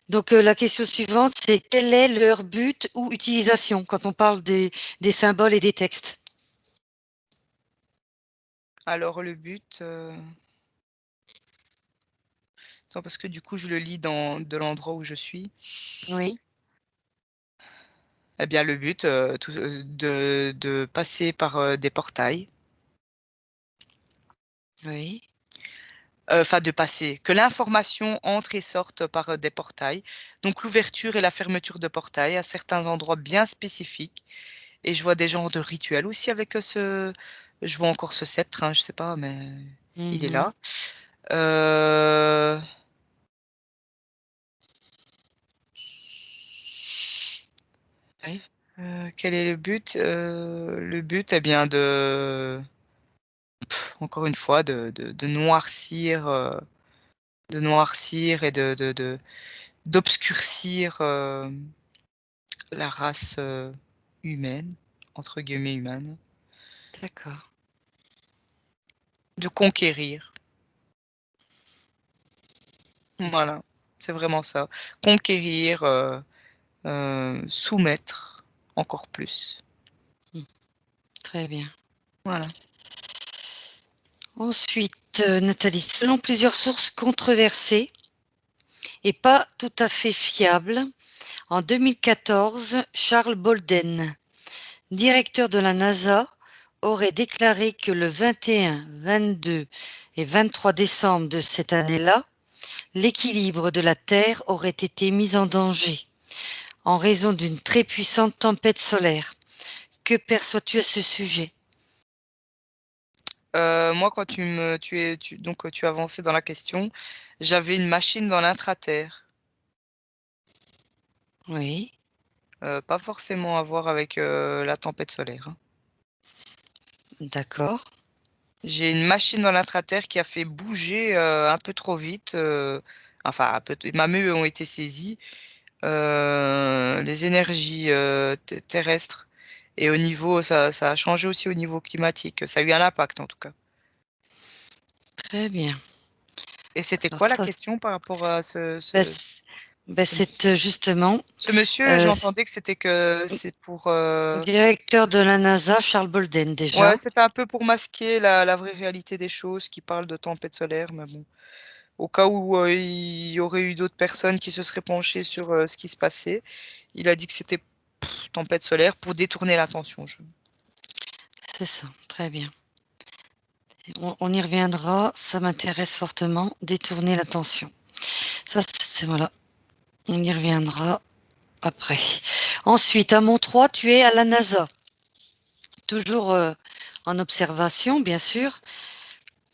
A: Donc la question suivante, c'est quel est leur but ou utilisation quand on parle des symboles et des textes?
B: alors le but... Attends, parce que du coup, je le lis de l'endroit où je suis.
A: Oui,
B: Eh bien, le but, de passer par des portails.
A: oui,
B: Enfin, de passer, que l'information entre et sorte par des portails. Donc, l'ouverture et la fermeture de portails à certains endroits bien spécifiques. Et je vois des genres de rituels aussi avec je vois encore ce sceptre, hein, je sais pas, mais il est
A: mhm,
B: là. Euh,
A: oui,
B: Quel est le but? Le but, eh bien, encore une fois, de noircir et d'obscurcir la race humaine, entre guillemets humaine,
A: d'accord.
B: de conquérir. Voilà, c'est vraiment ça. Conquérir, soumettre encore plus.
A: Mm, très bien.
B: Voilà.
A: Ensuite, Nathalie, selon plusieurs sources controversées et pas tout à fait fiables, en 2014, Charles Bolden, directeur de la NASA, aurait déclaré que le 21, 22 et 23 décembre de cette année-là, l'équilibre de la Terre aurait été mis en danger en raison d'une très puissante tempête solaire. Que perçois-tu à ce sujet?
B: Moi, quand donc tu avançais dans la question, j'avais une machine dans l'intraterre.
A: Oui,
B: Pas forcément à voir avec la tempête solaire, hein.
A: d'accord.
B: J'ai une machine dans l'intraterre qui a fait bouger un peu trop vite. Enfin, ma mue ont été saisies. Les énergies terrestres. Et au niveau, ça a changé aussi au niveau climatique. Ça a eu un impact en tout cas.
A: Très bien.
B: Et c'était
A: Alors
B: quoi la
A: ça,
B: question par rapport à
A: ben,
B: ce
A: c'est
B: monsieur?
A: justement
B: Ce monsieur,
A: euh,
B: j'entendais que c'était que c'est pour...
A: directeur de la NASA, Charles Bolden
B: Ouais,
A: déjà.
B: c'était un peu pour masquer la vraie réalité des choses qui parle de tempête solaire, mais bon. Au cas où il y aurait eu d'autres personnes qui se seraient penchées sur ce qui se passait, il a dit que c'était tempête solaire pour détourner l'attention.
A: C'est ça, très bien. On y reviendra, ça m'intéresse fortement, détourner l'attention. Ça, c'est voilà, on y reviendra après. Ensuite, à Montroi, tu es à la NASA, toujours en observation, bien sûr,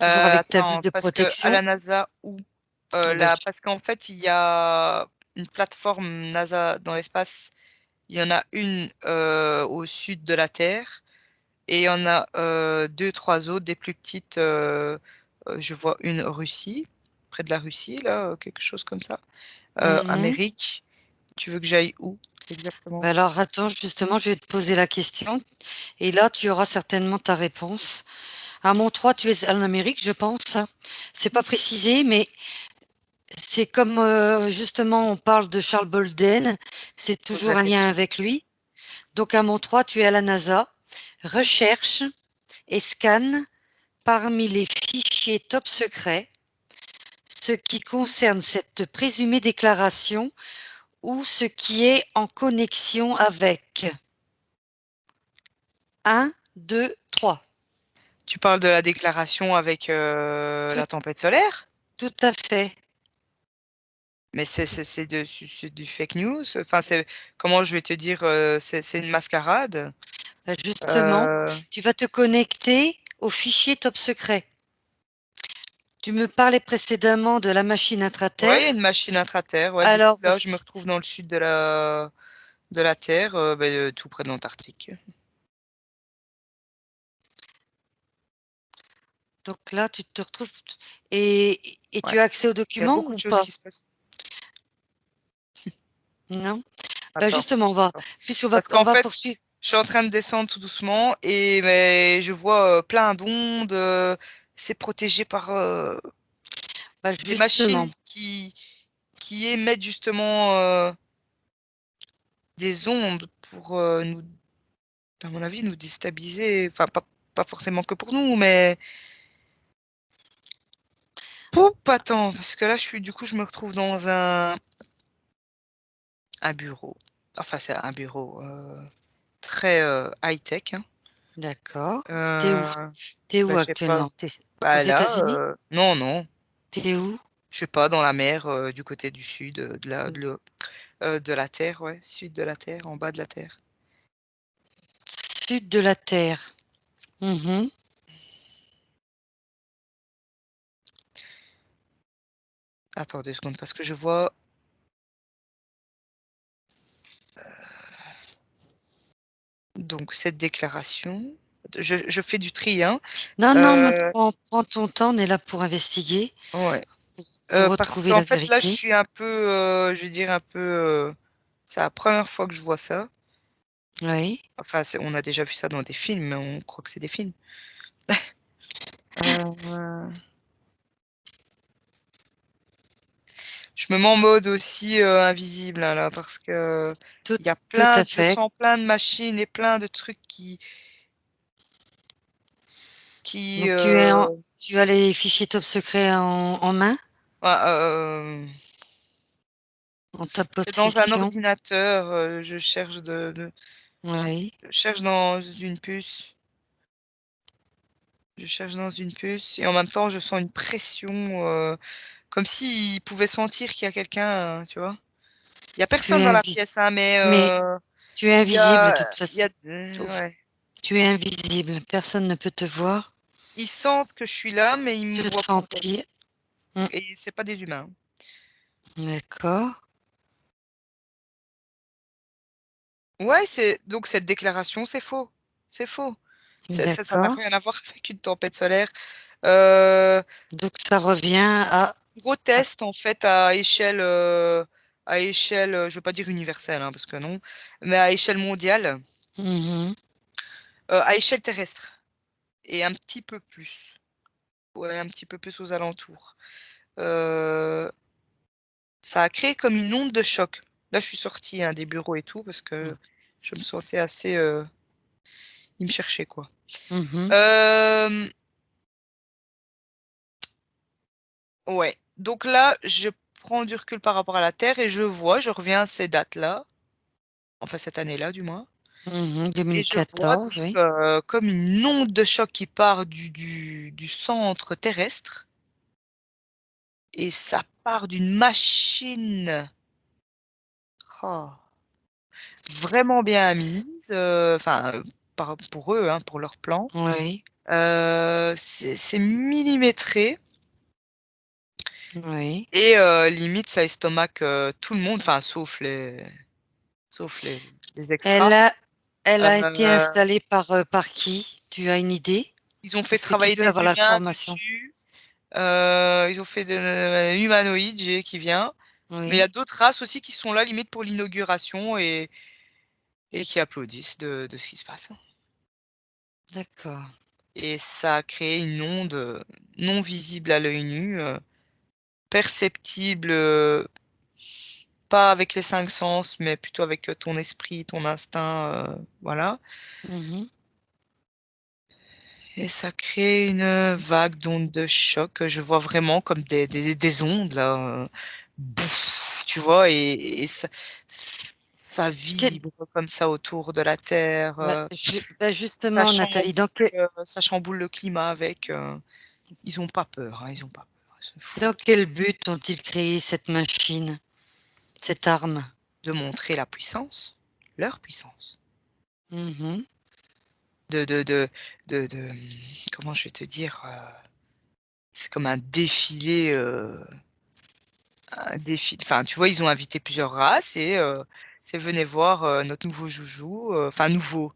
A: toujours avec ta bulle
B: Attends,
A: de
B: parce que à la
A: protection.
B: NASA, où? Parce qu'en fait, il y a une plateforme NASA dans l'espace. Il y en a une au sud de la Terre et il y en a 2, 3 autres, des plus petites. Je vois une Russie, près de la Russie, là, quelque chose comme ça.
A: Mhm.
B: Amérique. Tu veux que j'aille où exactement?
A: Bah alors, attends, justement, je vais te poser la question. Et là, tu auras certainement ta réponse. À Montreux, tu es en Amérique, je pense. C'est pas précisé, mais c'est comme justement on parle de Charles Bolden, c'est
B: Pose
A: toujours
B: la
A: un lien
B: question.
A: avec lui. Donc à Montreux, tu es à la NASA. Recherche et scanne parmi les fichiers top secrets ce qui concerne cette présumée déclaration ou ce qui est en connexion avec. 1, 2, 3.
B: Tu parles de la déclaration avec
A: Tout,
B: la tempête solaire?
A: tout à fait.
B: Mais c'est du fake news. Enfin, comment je vais te dire, c'est une mascarade.
A: Justement,
B: Euh,
A: tu vas te connecter au fichier top secret. Tu me parlais précédemment de la machine
B: ouais, il y a
A: intra-terre.
B: une machine intra-terre. Ouais, du coup,
A: Alors,
B: là, je me retrouve dans le sud de la Terre, tout près de l'Antarctique.
A: donc là, tu te retrouves et
B: Ouais,
A: tu as accès aux
B: il y a
A: documents
B: beaucoup de
A: ou
B: choses
A: pas?
B: qui se passent.
A: Non? Bah
B: Attends,
A: justement,
B: attends. Parce
A: on
B: qu'en
A: va
B: fait,
A: poursuivre.
B: je suis en train de descendre tout doucement et mais je vois plein d'ondes. C'est protégé par
A: Bah
B: des machines
A: justement,
B: qui émettent justement des ondes pour nous, à mon avis, nous déstabiliser. Enfin, pas forcément que pour nous, mais poup, attends, parce que là, du coup, je me retrouve dans un bureau. Enfin, c'est un bureau très high-tech, hein.
A: d'accord. T'es où?
B: Euh,
A: T'es où
B: je sais pas.
A: actuellement? T'es aux
B: Bah là,
A: États-Unis?
B: non, non.
A: T'es où?
B: Je sais pas, dans la mer, du côté du sud de la Terre, ouais, sud de la Terre, en bas de la Terre.
A: Sud de la Terre. Mhm.
B: Attends 2 secondes, parce que je vois. Donc, cette déclaration, je fais du tri, hein.
A: Non, non, mais
B: Euh,
A: prends ton temps, on est là pour investiguer,
B: ouais.
A: pour
B: Parce
A: retrouver
B: qu'en
A: la
B: fait, là, je
A: vérité.
B: suis un peu, je vais dire un peu, c'est la première fois que je vois ça.
A: Oui,
B: Enfin, on a déjà vu ça dans des films, mais on croit que c'est des films. Euh, je me mets en mode aussi invisible hein, là, parce que
A: tout,
B: il y a
A: tout à
B: je
A: fait.
B: sens plein de machines et plein de trucs qui,
A: Donc tu as les fichiers top secrets en main,
B: ouais,
A: en ta
B: c'est dans un
A: possession.
B: ordinateur.
A: Oui.
B: Je cherche dans une puce. Je cherche dans une puce et en même temps, je sens une pression, comme s'il pouvait sentir qu'il y a quelqu'un, tu vois? Il y a
A: Tu
B: personne
A: es
B: dans la
A: invi
B: pièce, hein, mais
A: mais tu es invisible de toute
B: il y
A: façon.
B: a ouais.
A: Tu es invisible, personne ne peut te voir,
B: Ils sentent que je suis là, mais ils me
A: te
B: voient pas encore
A: sentir. Mm,
B: et c'est pas des humains.
A: d'accord,
B: Ouais, donc cette déclaration, c'est faux. C'est faux. Ça n'a
A: d'accord.
B: rien à voir avec une tempête solaire. Heu,
A: Donc ça revient
B: c'est
A: à,
B: un gros
A: à-
B: test en fait à échelle, je veux pas dire universelle, hein, parce que non, mais à échelle mondiale,
A: Mhm,
B: à échelle terrestre et un petit peu plus. Ouais, un petit peu plus aux alentours. Heu, Ça a créé comme une onde de choc. Là, je suis sortie, hein, des bureaux et tout parce que je me sentais assez, ils me cherchaient, quoi.
A: mhm.
B: Hem, ouais, donc là, je prends du recul par rapport à la Terre et je reviens à ces dates-là, enfin cette année-là du moins,
A: Mhm,
B: et je vois
A: 2014,
B: donc
A: oui.
B: comme une onde de choc qui part du centre terrestre et ça part d'une machine, oh, vraiment bien mise, enfin, pour eux, hein, pour leur plan.
A: Oui,
B: C'est millimétré
A: Oui.
B: Et limite, ça estomaque tout le monde, enfin, sauf les extras.
A: Elle a, elle a été
B: Euh,
A: installée par qui? Tu as une idée?
B: Ils ont fait
A: Est-ce que tu
B: travailler
A: peux
B: des
A: avoir
B: humains
A: l'information?
B: dessus. Ils ont fait de humanoïdes qui vient. Mais il y a
A: Oui,
B: d'autres races aussi qui sont là, limite pour l'inauguration et qui applaudissent de ce qui se passe.
A: d'accord.
B: Et ça a créé une onde non visible à l'œil nu, perceptible, pas avec les cinq sens, mais plutôt avec ton esprit, ton instinct, voilà.
A: Mhm.
B: Et ça crée une vague d'ondes de choc que je vois vraiment comme des ondes, là. Bouf, tu vois, et ça
A: Quel-
B: vibre comme ça autour de la Terre. Ça
A: justement,
B: chamboule,
A: Nathalie, dans quel,
B: ça chamboule le climat avec. Ils ont pas peur, hein, ils ont pas peur. Ils se
A: dans
B: foutent
A: quel but ont-ils créé cette machine, cette arme?
B: de montrer la puissance, leur puissance.
A: Mhm.
B: De, de, de, de, comment je vais te dire, c'est comme un défilé. Enfin, tu vois, ils ont invité plusieurs races et c'est venez voir notre nouveau joujou, enfin nouveau,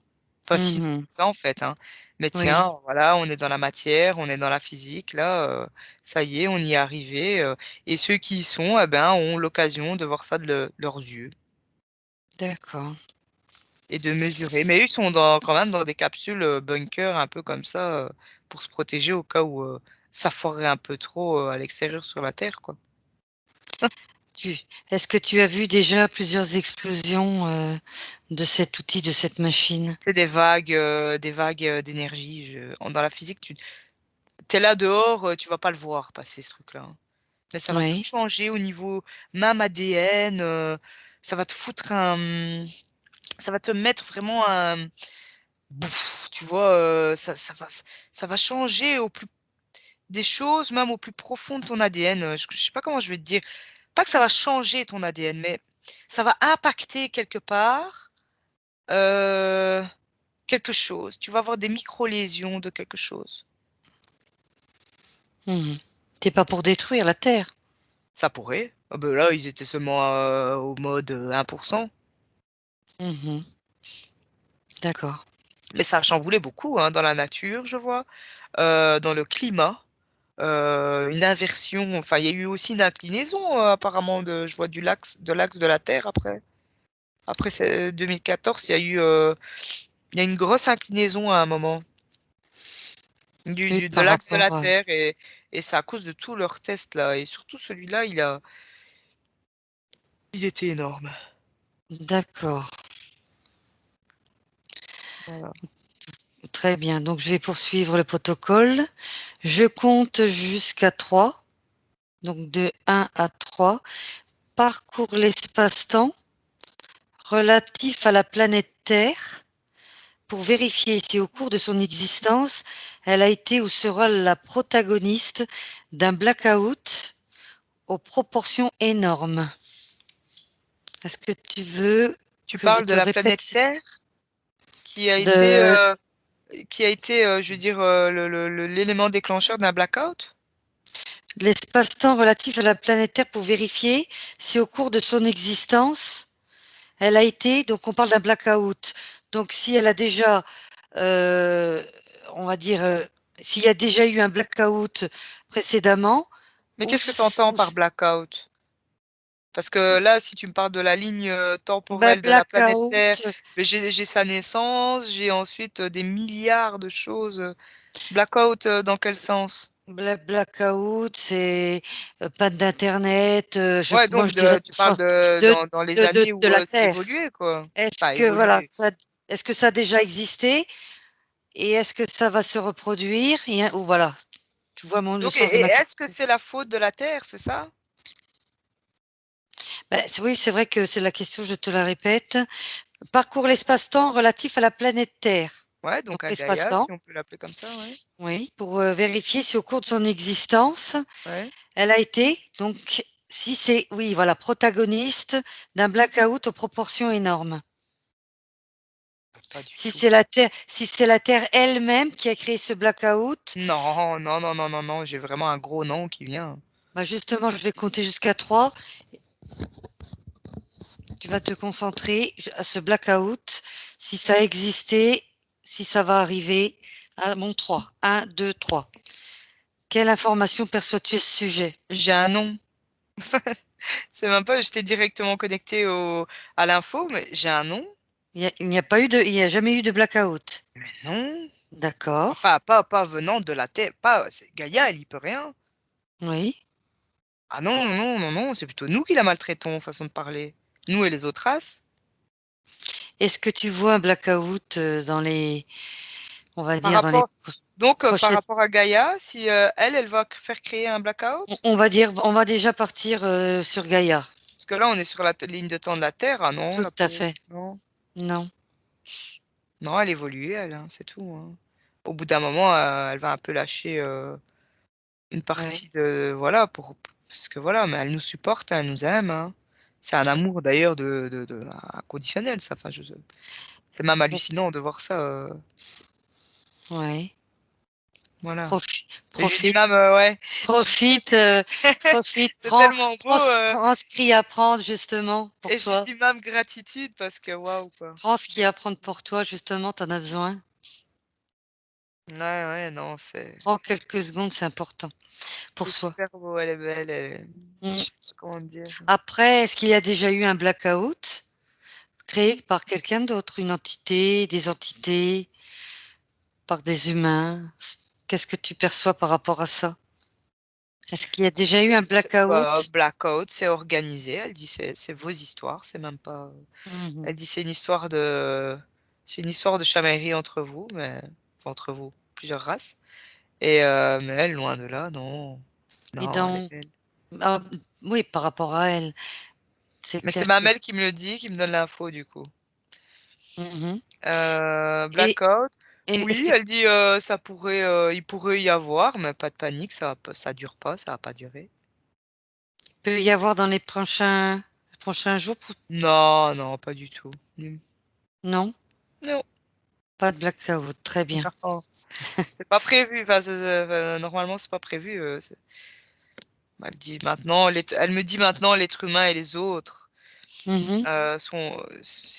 B: pas si nouveau
A: Mhm.
B: que ça en fait, hein. Mais
A: Oui,
B: tiens, voilà, on est dans la matière, on est dans la physique, là, ça y est, on y est arrivé. Et ceux qui y sont, eh ben, ont l'occasion de voir ça leurs yeux
A: d'accord.
B: et de mesurer. Mais eux, ils sont quand même dans des capsules bunker, un peu comme ça, pour se protéger au cas où ça foirerait un peu trop à l'extérieur sur la Terre, quoi.
A: Tu, est-ce que tu as vu déjà plusieurs explosions de cet outil, de cette machine?
B: C'est des vagues d'énergie. Dans la physique, tu es là dehors, tu vas pas le voir passer ce truc-là, hein. Mais ça va tout
A: Oui,
B: changer au niveau même ADN. Ça va te foutre ça va te mettre vraiment un, bouf, tu vois, ça va changer des choses, même au plus profond de ton ADN. Je sais pas comment je vais te dire. Pas que ça va changer ton ADN, mais ça va impacter quelque part. euh, Quelque chose. Tu vas avoir des micro-lésions de quelque chose.
A: mhm. T'es pas pour détruire la Terre.
B: Ça pourrait. Ah ben là, ils étaient seulement au mode 1%.
A: Mhm. D'accord.
B: Mais ça a chamboulé beaucoup hein, dans la nature, je vois, dans le climat. Une inversion. Enfin, il y a eu aussi une inclinaison, apparemment, je vois de l'axe de la Terre après. Après 2014, il y a une grosse inclinaison à un moment
A: Oui,
B: de
A: par
B: l'axe de la
A: rapport.
B: Terre et c'est à cause de tous leurs tests là. Et surtout celui-là, il était énorme.
A: D'accord.
B: Voilà.
A: Très bien. Donc, je vais poursuivre le protocole. Je compte jusqu'à 3. Donc, de 1 à 3. Parcours l'espace-temps relatif à la planète Terre pour vérifier si au cours de son existence, elle a été ou sera la protagoniste d'un blackout aux proportions énormes. Est-ce que tu veux
B: Tu
A: que je
B: parles de
A: te
B: la planète
A: répète
B: Terre qui a été,
A: de
B: je veux dire, l'élément déclencheur d'un blackout?
A: l'espace-temps relatif à la planète Terre pour vérifier si au cours de son existence, elle a été, donc on parle d'un blackout, donc si elle a déjà, euh, on va dire, s'il y a déjà eu un blackout précédemment,
B: Mais
A: ou,
B: qu'est-ce que tu entends
A: ou
B: par blackout? Parce que là, si tu me parles de la ligne
A: bah,
B: temporelle de la planète
A: blackout,
B: Terre, mais j'ai sa naissance, j'ai ensuite des milliards de choses. Blackout, dans quel sens?
A: blackout, c'est pas d'internet,
B: Ouais,
A: moi
B: donc
A: je dirais
B: tu parles
A: de,
B: dans les années
A: de
B: où
A: la
B: c'est
A: Terre.
B: évolué, quoi.
A: Est-ce
B: Enfin,
A: que voilà,
B: évolué.
A: est-ce que ça a déjà existé et est-ce que ça va se reproduire ou voilà, tu vois le
B: Donc,
A: sens de
B: et
A: ma
B: est-ce que
A: question.
B: c'est la faute de la Terre, c'est ça?
A: Oui, c'est vrai que c'est la question, je te la répète. Parcours l'espace-temps relatif à la planète Terre.
B: Ouais,
A: Donc
B: donc à Gaïa,
A: l'espace-temps,
B: si on peut l'appeler comme ça, ouais.
A: oui, pour vérifier si au cours de son existence,
B: Ouais.
A: elle a été, donc, si c'est, oui, voilà, protagoniste d'un blackout aux proportions énormes.
B: Pas du
A: Si
B: tout.
A: c'est la Terre, si c'est la Terre elle-même qui a créé ce blackout,
B: Non, non, non, non, non, non, j'ai vraiment un gros non qui vient.
A: Bah justement, je vais compter jusqu'à 3. Tu vas te concentrer à ce blackout, si ça a existé, si ça va arriver. À mon 3. 1, 2, 3. Quelle information perçois-tu à ce sujet?
B: J'ai un nom. C'est même pas, j'étais directement connectée à l'info, mais j'ai un nom.
A: Il n'y a pas eu de, il n'y a jamais eu de blackout.
B: Mais non.
A: D'accord.
B: Enfin, pas venant de la Terre. Gaïa, elle y peut rien.
A: Oui.
B: Ah non, non, non, non, c'est plutôt nous qui la maltraitons, façon de parler. Nous et les autres races.
A: Est-ce que tu vois un blackout dans les, on va
B: Par
A: dire dans les
B: rapport, donc, par
A: prochaines,
B: rapport à Gaïa, si elle va faire créer un blackout,
A: on va dire, on va déjà partir sur Gaïa.
B: parce que là, on est sur la ligne de temps de la Terre. Ah non,
A: Tout
B: la
A: à
B: pauvre.
A: fait.
B: Non,
A: Non.
B: non, elle évolue, elle, hein, c'est tout, hein. Au bout d'un moment, elle va un peu lâcher une
A: Oui.
B: partie de, voilà, parce que voilà, mais elle nous supporte, elle nous aime, hein. C'est un amour d'ailleurs inconditionnel, ça. Enfin, c'est même hallucinant de voir ça.
A: Oui.
B: Voilà. Et je lui dis
A: Profite,
B: même, ouais, je lui dis,
A: profite, profite,
B: c'est tellement beau.
A: prends ce qu'il y a à prendre justement pour
B: Et je lui
A: toi.
B: dis même gratitude parce que waouh, quoi.
A: Prends ce qu'il y a à
B: Merci.
A: prendre pour toi justement, tu en as besoin.
B: Ouais, ouais, non, c'est
A: Prends quelques secondes, c'est important pour
B: c'est
A: soi.
B: super beau, elle est belle, je
A: Mm.
B: sais pas comment te dire.
A: Après, est-ce qu'il y a déjà eu un blackout créé par quelqu'un d'autre, une entité, des entités, par des humains? Qu'est-ce que tu perçois par rapport à ça? Est-ce qu'il y a déjà eu un
B: Bah,
A: blackout?
B: Blackout, c'est organisé. Elle dit c'est vos histoires, c'est même pas.
A: Mhm.
B: Elle dit c'est une histoire de chamaillerie entre vous, mais enfin, entre vous, plusieurs races. Et mais elle, loin de là, non,
A: Et
B: non, elle est
A: dans,
B: belle.
A: ah, oui, par rapport à elle, c'est
B: Mais c'est
A: clair que.
B: Mamel qui me le dit, qui me donne l'info du coup.
A: Mhm. Et,
B: Blackout,
A: est-ce
B: oui,
A: que
B: elle dit il pourrait y avoir, mais pas de panique, ça dure pas, ça va pas durer.
A: peut y avoir dans les prochains jours?
B: Non, non, pas du tout.
A: Non,
B: Non,
A: pas de blackout. Très bien.
B: non, c'est pas prévu. Enfin, normalement, c'est pas prévu. Elle me dit maintenant, l'être humain et les autres
A: Mhm.
B: ce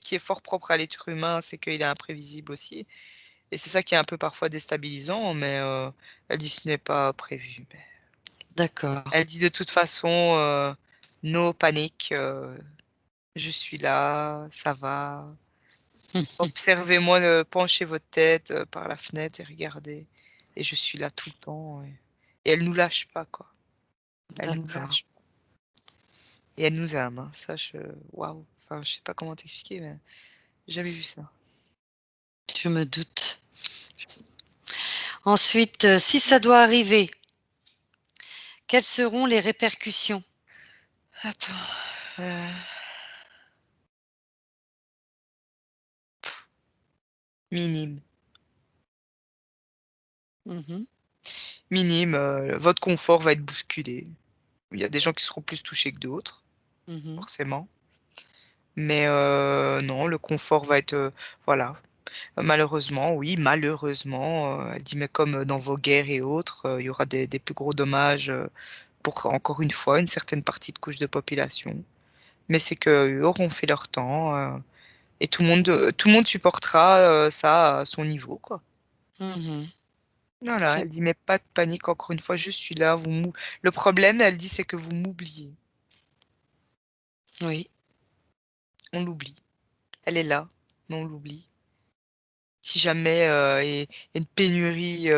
B: qui est fort propre à l'être humain, c'est qu'il est imprévisible aussi. Et c'est ça qui est un peu parfois déstabilisant, mais elle dit ce n'est pas prévu.
A: D'accord.
B: Elle dit de toute façon, no panique, je suis là, ça va. Observez-moi, penchez votre tête par la fenêtre et regardez. Et je suis là tout le temps. Et elle nous lâche pas, quoi. Elle nous
A: D'accord.
B: lâche pas. Et elle nous aime, hein. Waouh. Enfin, je sais pas comment t'expliquer, mais j'ai jamais vu ça.
A: Je me doute. Ensuite, si ça doit arriver, quelles seront les répercussions?
B: Attends. euh, Minime.
A: Mhm.
B: Minime. Votre confort va être bousculé. Il y a des gens qui seront plus touchés que d'autres,
A: Mhm.
B: forcément. Mais non, le confort va être, voilà. Malheureusement, oui, malheureusement, elle dit, mais comme dans vos guerres et autres, il y aura des plus gros dommages pour, encore une fois, une certaine partie de couche de population. Mais c'est qu'eux auront fait leur temps et tout le monde supportera ça à son niveau, quoi.
A: Mhm.
B: Voilà,
A: Très
B: elle dit, mais pas de panique, encore une fois, je suis là. Le problème, elle dit, c'est que vous m'oubliez.
A: oui.
B: On l'oublie. Elle est là, mais on l'oublie. Si jamais il y a une pénurie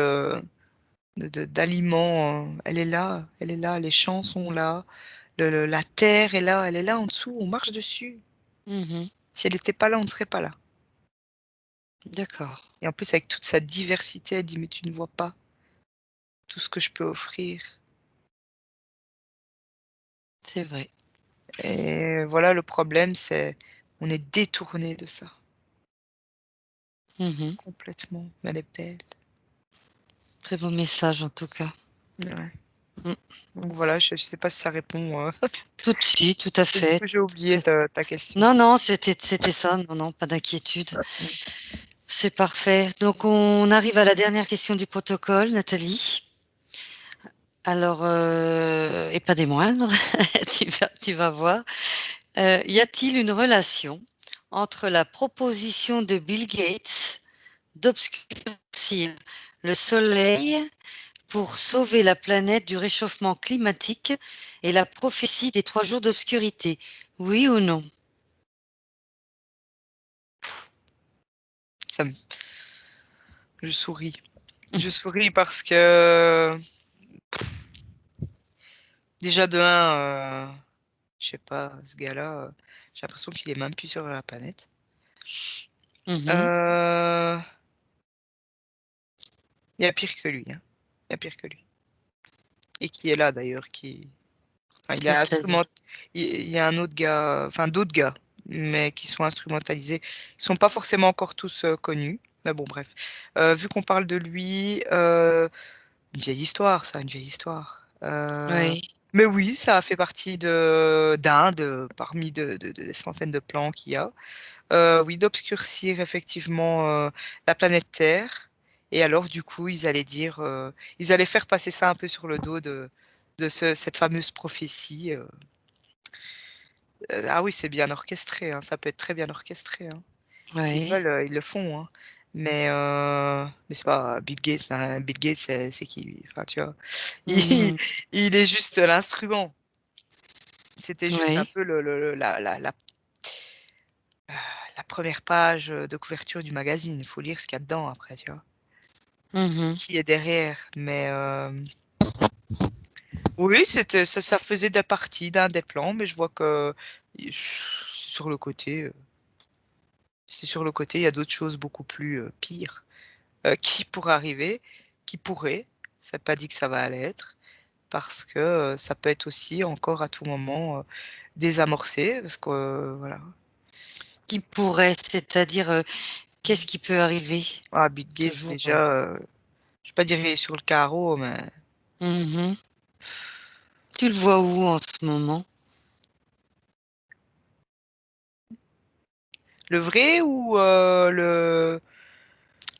B: d'aliments, elle est là, les champs sont là, la terre est là, elle est là en dessous, on marche dessus.
A: Mhm.
B: Si elle n'était pas là, on ne serait pas là.
A: D'accord.
B: Et en plus, avec toute sa diversité, elle dit, mais tu ne vois pas tout ce que je peux offrir.
A: C'est vrai.
B: Et voilà, le problème, c'est on est détourné de ça,
A: Mhm.
B: complètement. Mais elle est belle.
A: Très beau message en tout cas.
B: Ouais.
A: Mm.
B: Donc voilà, je ne sais pas si ça répond.
A: Tout de suite, tout à
B: Et du
A: fait.
B: coup, j'ai oublié ta question.
A: Non, non, c'était ça. Non, non, pas d'inquiétude. C'est parfait. Donc, on arrive à la dernière question du protocole, Nathalie. Alors, et pas des moindres, tu vas voir. Y a-t-il une relation entre la proposition de Bill Gates d'obscurcir le Soleil pour sauver la planète du réchauffement climatique et la prophétie des 3 jours d'obscurité? Oui ou non?
B: Ça me... Je souris. Je souris parce que déjà de un, je sais pas, ce gars-là, j'ai l'impression qu'il est même plus sur la planète.
A: Mhm.
B: Euh, Il y a pire que lui, hein. Il y a pire que lui. Et qui est là d'ailleurs, qui... Enfin, il a
A: C'est-à-dire.
B: il y a un autre gars, enfin d'autres gars, mais qui sont instrumentalisés. Ils sont pas forcément encore tous connus. Mais bon, bref. Vu qu'on parle de lui, une vieille histoire, ça, une vieille histoire.
A: Oui.
B: Mais oui, ça a fait partie de d'un parmi des centaines de plans qu'il y a. Oui, d'obscurcir effectivement la planète Terre. Et alors, du coup, ils allaient faire passer ça un peu sur le dos de cette fameuse prophétie. Ah oui, c'est bien orchestré, hein, ça peut être très bien orchestré, hein. S'ils
A: Oui.
B: veulent, ils le font, hein. Mais c'est pas Bill Gates, hein. Bill Gates, c'est qui, lui? Enfin, tu vois, il,
A: Mhm.
B: il est juste l'instrument. C'était juste un
A: Oui.
B: peu la première page de couverture du magazine. Il faut lire ce qu'il y a dedans après, tu vois. Et
A: Mhm.
B: qui est derrière. Mais oui, ça faisait de partie d'un des plans, mais je vois que sur le côté, il y a d'autres choses beaucoup plus pires qui pourraient arriver, qui pourraient. Ça n'a pas dit que ça va aller être, parce que ça peut être aussi encore à tout moment désamorcé, parce que voilà.
A: Qui pourrait, c'est-à-dire, qu'est-ce qui peut arriver?
B: Ah, Bill Gates,
A: Toujours.
B: déjà, je vais pas dire il est sur le carreau, mais
A: Mhm. Tu le vois où en ce moment?
B: le vrai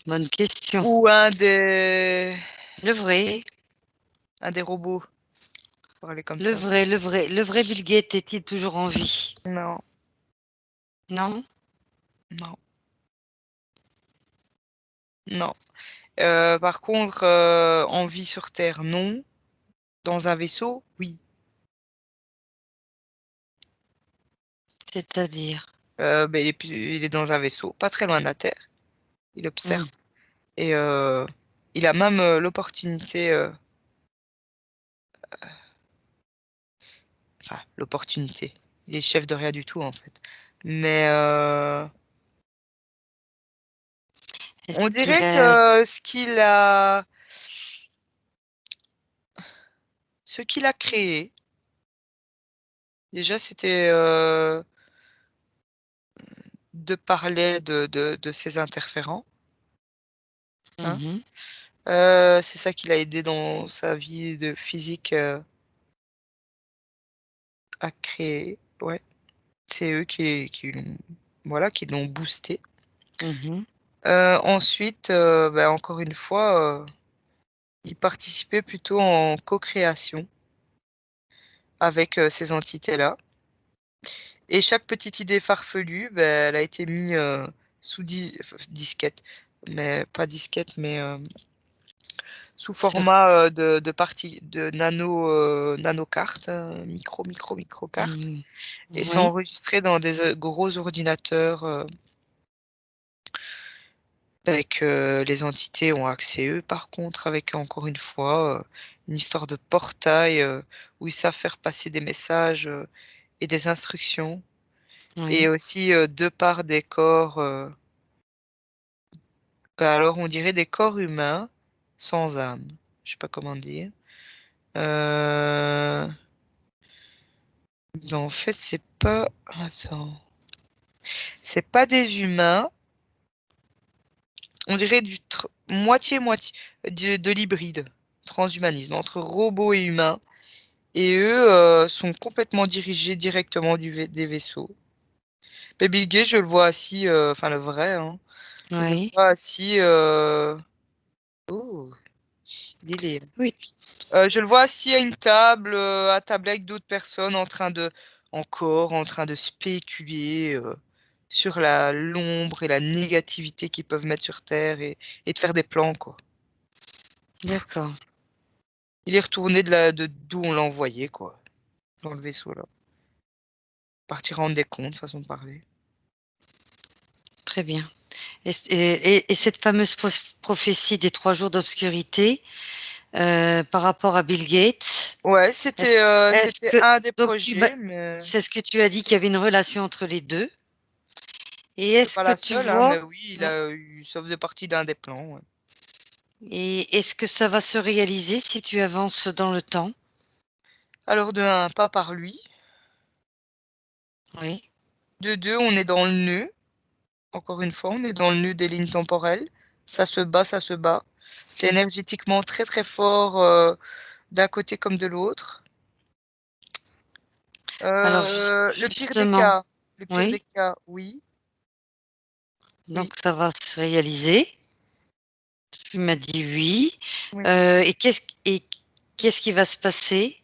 A: Bonne question.
B: ou
A: Le vrai,
B: un des robots, parler comme
A: le
B: ça.
A: vrai, le vrai, le vrai Bill Gates est-il toujours en vie?
B: Non,
A: Non?
B: non, non. Par contre, en vie sur Terre, non. Dans un vaisseau, oui.
A: C'est-à-dire?
B: Ben, il est dans un vaisseau, pas très loin de la Terre. Il observe.
A: Hmm.
B: Et il a même l'opportunité, enfin, l'opportunité. Il est chef de rien du tout, en fait. Mais
A: Est-ce
B: on
A: qu'il
B: dirait
A: a...
B: que ce qu'il a créé, déjà, c'était de parler de ces interférents, hein.
A: Mhm.
B: C'est ça qui l'a aidé dans sa vie de physique à créer. Ouais, c'est eux voilà, qui l'ont boosté.
A: Mhm.
B: Ensuite, bah, encore une fois, il participait plutôt en co-création avec ces entités-là. Et chaque petite idée farfelue, bah, elle a été mise sous disquette, mais pas disquette, mais sous
A: Sur-
B: format de nano-cartes, micro-cartes.
A: Mhm.
B: Et sont
A: Oui,
B: enregistrés dans des gros ordinateurs avec les entités ont accès eux. Par contre, avec encore une fois une histoire de portail où ils savent faire passer des messages et des instructions. Et
A: oui.
B: aussi de par des corps, bah, alors on dirait des corps humains sans âme. Je sais pas comment dire. Euh, En fait, c'est pas. Attends. C'est pas des humains. On dirait moitié-moitié de l'hybride, transhumanisme, entre robots et humains. Et eux sont complètement dirigés directement des vaisseaux. Baby Gay, je le vois assis, enfin le vrai, hein, je le
A: Oui.
B: vois assis. Oh, il est laid.
A: Oui.
B: Je le vois assis à une table, à table avec d'autres personnes en train de spéculer sur l'ombre et la négativité qu'ils peuvent mettre sur Terre et de faire des plans, quoi.
A: D'accord,
B: Il est retourné d'où on l'a envoyé, quoi, dans le vaisseau, là. Partir rendre des comptes, façon de parler.
A: très bien. Et cette fameuse prophétie des 3 jours d'obscurité par rapport à Bill Gates,
B: Ouais,
A: est-ce, est-ce
B: c'était
A: que
B: un des
A: donc
B: projets, mais
A: c'est ce que tu as dit qu'il y avait une relation entre les deux. Et
B: c'est
A: est-ce
B: pas
A: que
B: la
A: tu
B: seule, hein, mais
A: vois,
B: oui, ça faisait partie d'un des plans, ouais.
A: et est-ce que ça va se réaliser si tu avances dans le temps?
B: Alors, de un, pas par lui.
A: Oui,
B: De deux, on est dans le nœud. Encore une fois, on est dans le nœud des lignes temporelles. Ça se bat, ça se bat. C'est énergétiquement très très fort d'un côté comme de l'autre.
A: alors
B: Le pire des
A: justement,
B: cas, le pire des
A: oui,
B: cas, oui,
A: donc
B: oui,
A: ça va se réaliser. Tu m'as dit oui.
B: oui.
A: Et qu'est-ce qui va se passer?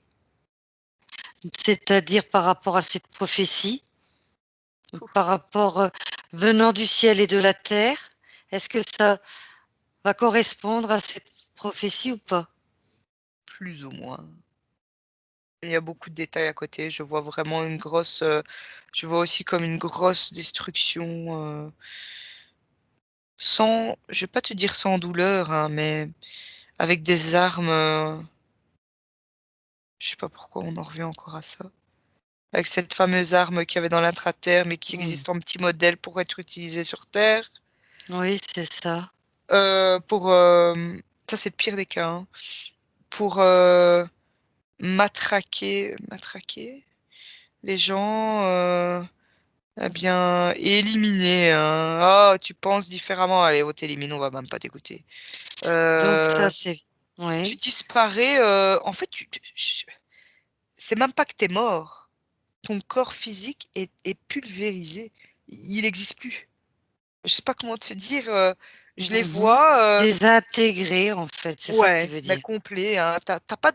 A: C'est-à-dire par rapport à cette prophétie,
B: Ouf,
A: par rapport venant du ciel et de la terre, est-ce que ça va correspondre à cette prophétie ou pas?
B: plus ou moins. Il y a beaucoup de détails à côté. Je vois vraiment je vois aussi comme une grosse destruction, je vais pas te dire sans douleur, hein, mais avec des armes. Je sais pas pourquoi on en revient encore à ça. Avec cette fameuse arme qu'il y avait dans l'intra-terre, mais qui
A: Hmm.
B: existe en petit modèle pour être utilisée sur Terre.
A: Oui, c'est ça.
B: Pour ça c'est le pire des cas, hein. Pour matraquer les gens, eh bien, et éliminer, hein. Oh, tu penses différemment. Allez, on t'élimine, on va même pas t'écouter.
A: Donc ça,
B: Euh,
A: c'est...
B: Tu
A: Oui.
B: disparais. En fait, c'est même pas que t'es mort. Ton corps physique est pulvérisé. Il n'existe plus. Je sais pas comment te dire. Je les
A: Mhm.
B: vois.
A: Désintégré, en fait, c'est ça que tu
B: Ouais,
A: veux
B: mais
A: dire.
B: complet, hein. T'as pas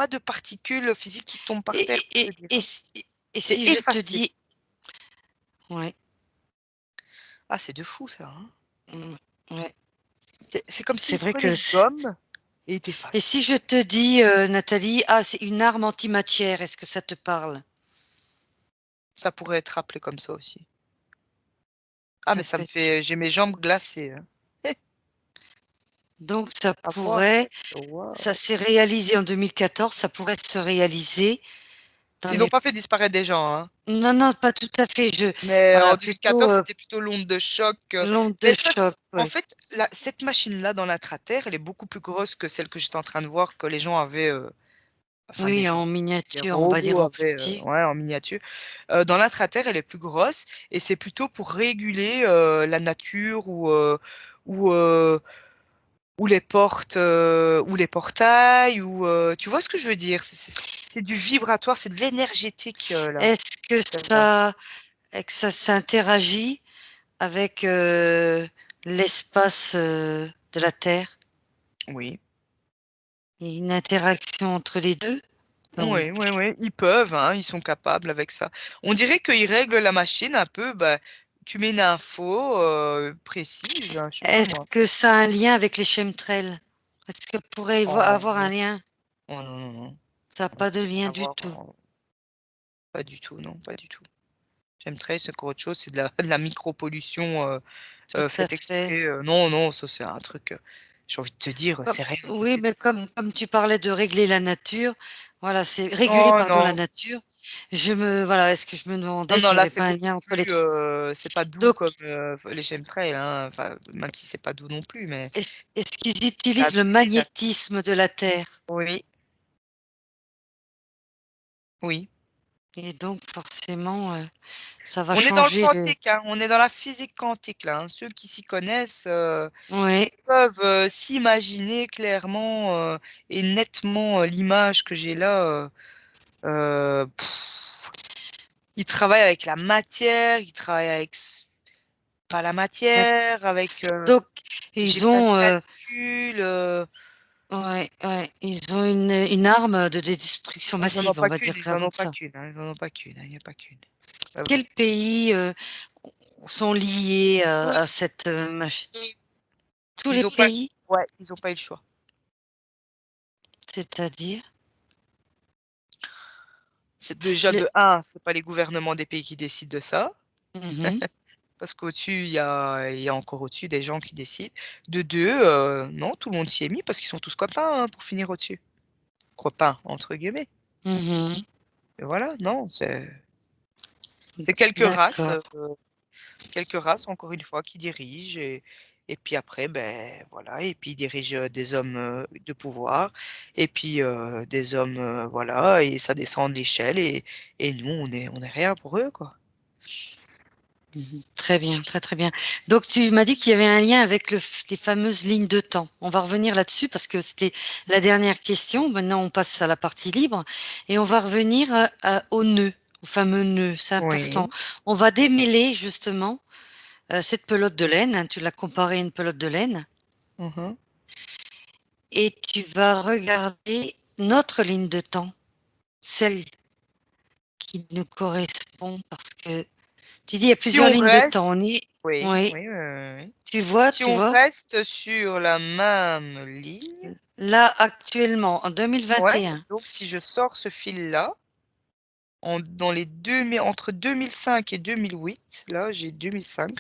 B: de particules physiques qui tombent par terre,
A: Et,
B: je
A: et,
B: veux dire,
A: et,
B: hein.
A: si et
B: T'es
A: si je te
B: effacé.
A: dis... Oui.
B: Ah, c'est de fou, ça, hein.
A: Ouais.
B: C'est comme
A: C'est
B: s'ils
A: vrai
B: prenaient
A: que...
B: une gomme et ils
A: Et si
B: t'effacent.
A: je te dis, Nathalie, ah, c'est une arme antimatière, est-ce que ça te parle?
B: Ça pourrait être appelé comme ça aussi. Ah, mais
A: Ça
B: ça
A: peut
B: me
A: être...
B: fait. J'ai mes jambes glacées, hein.
A: Donc ça
B: À voir ça.
A: pourrait, ça
B: Waouh.
A: s'est réalisé en 2014, ça pourrait se réaliser dans
B: Ils n'ont
A: les...
B: pas fait disparaître des gens, hein.
A: Non, non, pas tout à fait.
B: Mais
A: Voilà,
B: en
A: plutôt
B: 2014, c'était plutôt l'onde de choc.
A: l'onde de
B: Mais ça,
A: choc,
B: en
A: oui.
B: fait, cette machine-là dans l'intra-terre, elle est beaucoup plus grosse que celle que j'étais en train de voir que les gens avaient. Enfin,
A: Oui, en
B: les
A: miniature, on va dire
B: robots
A: en plus
B: avaient,
A: petit.
B: ouais, en miniature. Dans l'intra-terre, elle est plus grosse et c'est plutôt pour réguler la nature ou, euh, ou les portes ou les portails tu vois ce que je veux dire? C'est du vibratoire, c'est de l'énergétique là.
A: Est-ce que
B: Là.
A: ça, que ça s'interagit avec l'espace de la Terre?
B: Oui.
A: Il y a une interaction entre les deux? Donc,
B: Oui, oui, oui, ils peuvent, hein, ils sont capables avec ça. On dirait qu'ils règlent la machine un peu, bah, tu mets une info précise, hein, je sais pas
A: est-ce
B: moi.
A: que ça a un lien avec les chemtrails? Est-ce que pourrait
B: Oh
A: avoir un
B: non,
A: lien?
B: oh, non, non, non.
A: Ça n'a
B: Non,
A: pas de lien
B: à
A: du
B: voir,
A: tout.
B: pas du tout, non, pas du tout. Chemtrail, c'est encore autre chose, c'est de la micropollution
A: Tout à
B: faite
A: fait.
B: exprès. Non, non, ça c'est un truc, j'ai envie de te dire, c'est rien à
A: Oui,
B: côté de
A: mais
B: ça.
A: comme tu parlais de régler la nature, voilà, c'est réguler,
B: Oh
A: pardon, la
B: non,
A: nature. Voilà, est-ce que je me
B: non,
A: demandais
B: non,
A: s'il n'y
B: là
A: avait
B: c'est
A: pas un
B: beaucoup
A: lien entre les
B: plus,
A: trois.
B: c'est pas doux
A: Donc,
B: comme les chemtrails, hein, enfin, même si c'est pas doux non plus, mais
A: est-ce qu'ils
B: la
A: utilisent le
B: dénature.
A: magnétisme de la Terre?
B: Oui, oui.
A: Et donc, forcément, ça va
B: On est dans le
A: changer les...
B: quantique, hein, on est dans la physique quantique là, hein. Ceux qui s'y connaissent,
A: Oui,
B: ils peuvent s'imaginer clairement et nettement l'image que j'ai là. Ils travaillent avec la matière, ils travaillent avec pas la
A: d'ac-
B: matière, avec
A: donc,
B: j'ai
A: ils
B: plein de
A: ont...
B: calculs.
A: Ouais, ouais. Ils ont une arme de destruction
B: Ils en ont
A: massive, on
B: pas
A: va
B: qu'une,
A: dire
B: ils
A: ça
B: en
A: comme
B: ont pas
A: ça.
B: qu'une, hein, ils en ont pas qu'une, hein, il n'y a pas qu'une. Ah ouais.
A: Quels pays sont liés à
B: Tous,
A: cette machine? Tous les
B: ils ont pas,
A: pays,
B: ouais, ils ont pas eu le choix.
A: c'est-à-dire
B: C'est déjà
A: le...
B: de un, c'est pas les gouvernements des pays qui décident de ça,
A: Mhm,
B: parce qu'au-dessus, il y a encore au-dessus des gens qui décident. De deux, non, tout le monde s'y est mis parce qu'ils sont tous copains, hein, pour finir au-dessus. Copains, entre guillemets.
A: mhm.
B: Et voilà, non, c'est
A: D'accord.
B: quelques races, encore une fois, qui dirigent. Et puis après, ben voilà, et puis ils dirigent des hommes de pouvoir, et puis des hommes, voilà, et ça descend de l'échelle, et nous, on est rien pour eux, quoi.
A: Mhm. Très bien, très très bien. Donc tu m'as dit qu'il y avait un lien avec les fameuses lignes de temps. On va revenir là-dessus parce que c'était la dernière question. Maintenant, on passe à la partie libre et on va revenir au nœud, au fameux nœud. C'est important.
B: Oui.
A: On va démêler justement cette pelote de laine, hein. Tu l'as comparée à une pelote de laine
B: Mhm.
A: et tu vas regarder notre ligne de temps, celle qui nous correspond parce que tu dis il y a
B: Si
A: plusieurs
B: on
A: lignes de
B: reste,
A: temps. On est,
B: oui,
A: oui,
B: oui, oui, oui, oui. Si
A: tu
B: on
A: vois.
B: reste sur la même ligne,
A: Là, actuellement, en
B: ouais,
A: 2021.
B: donc si je sors ce fil-là, dans les deux, mais entre 2005 et 2008, là j'ai 2005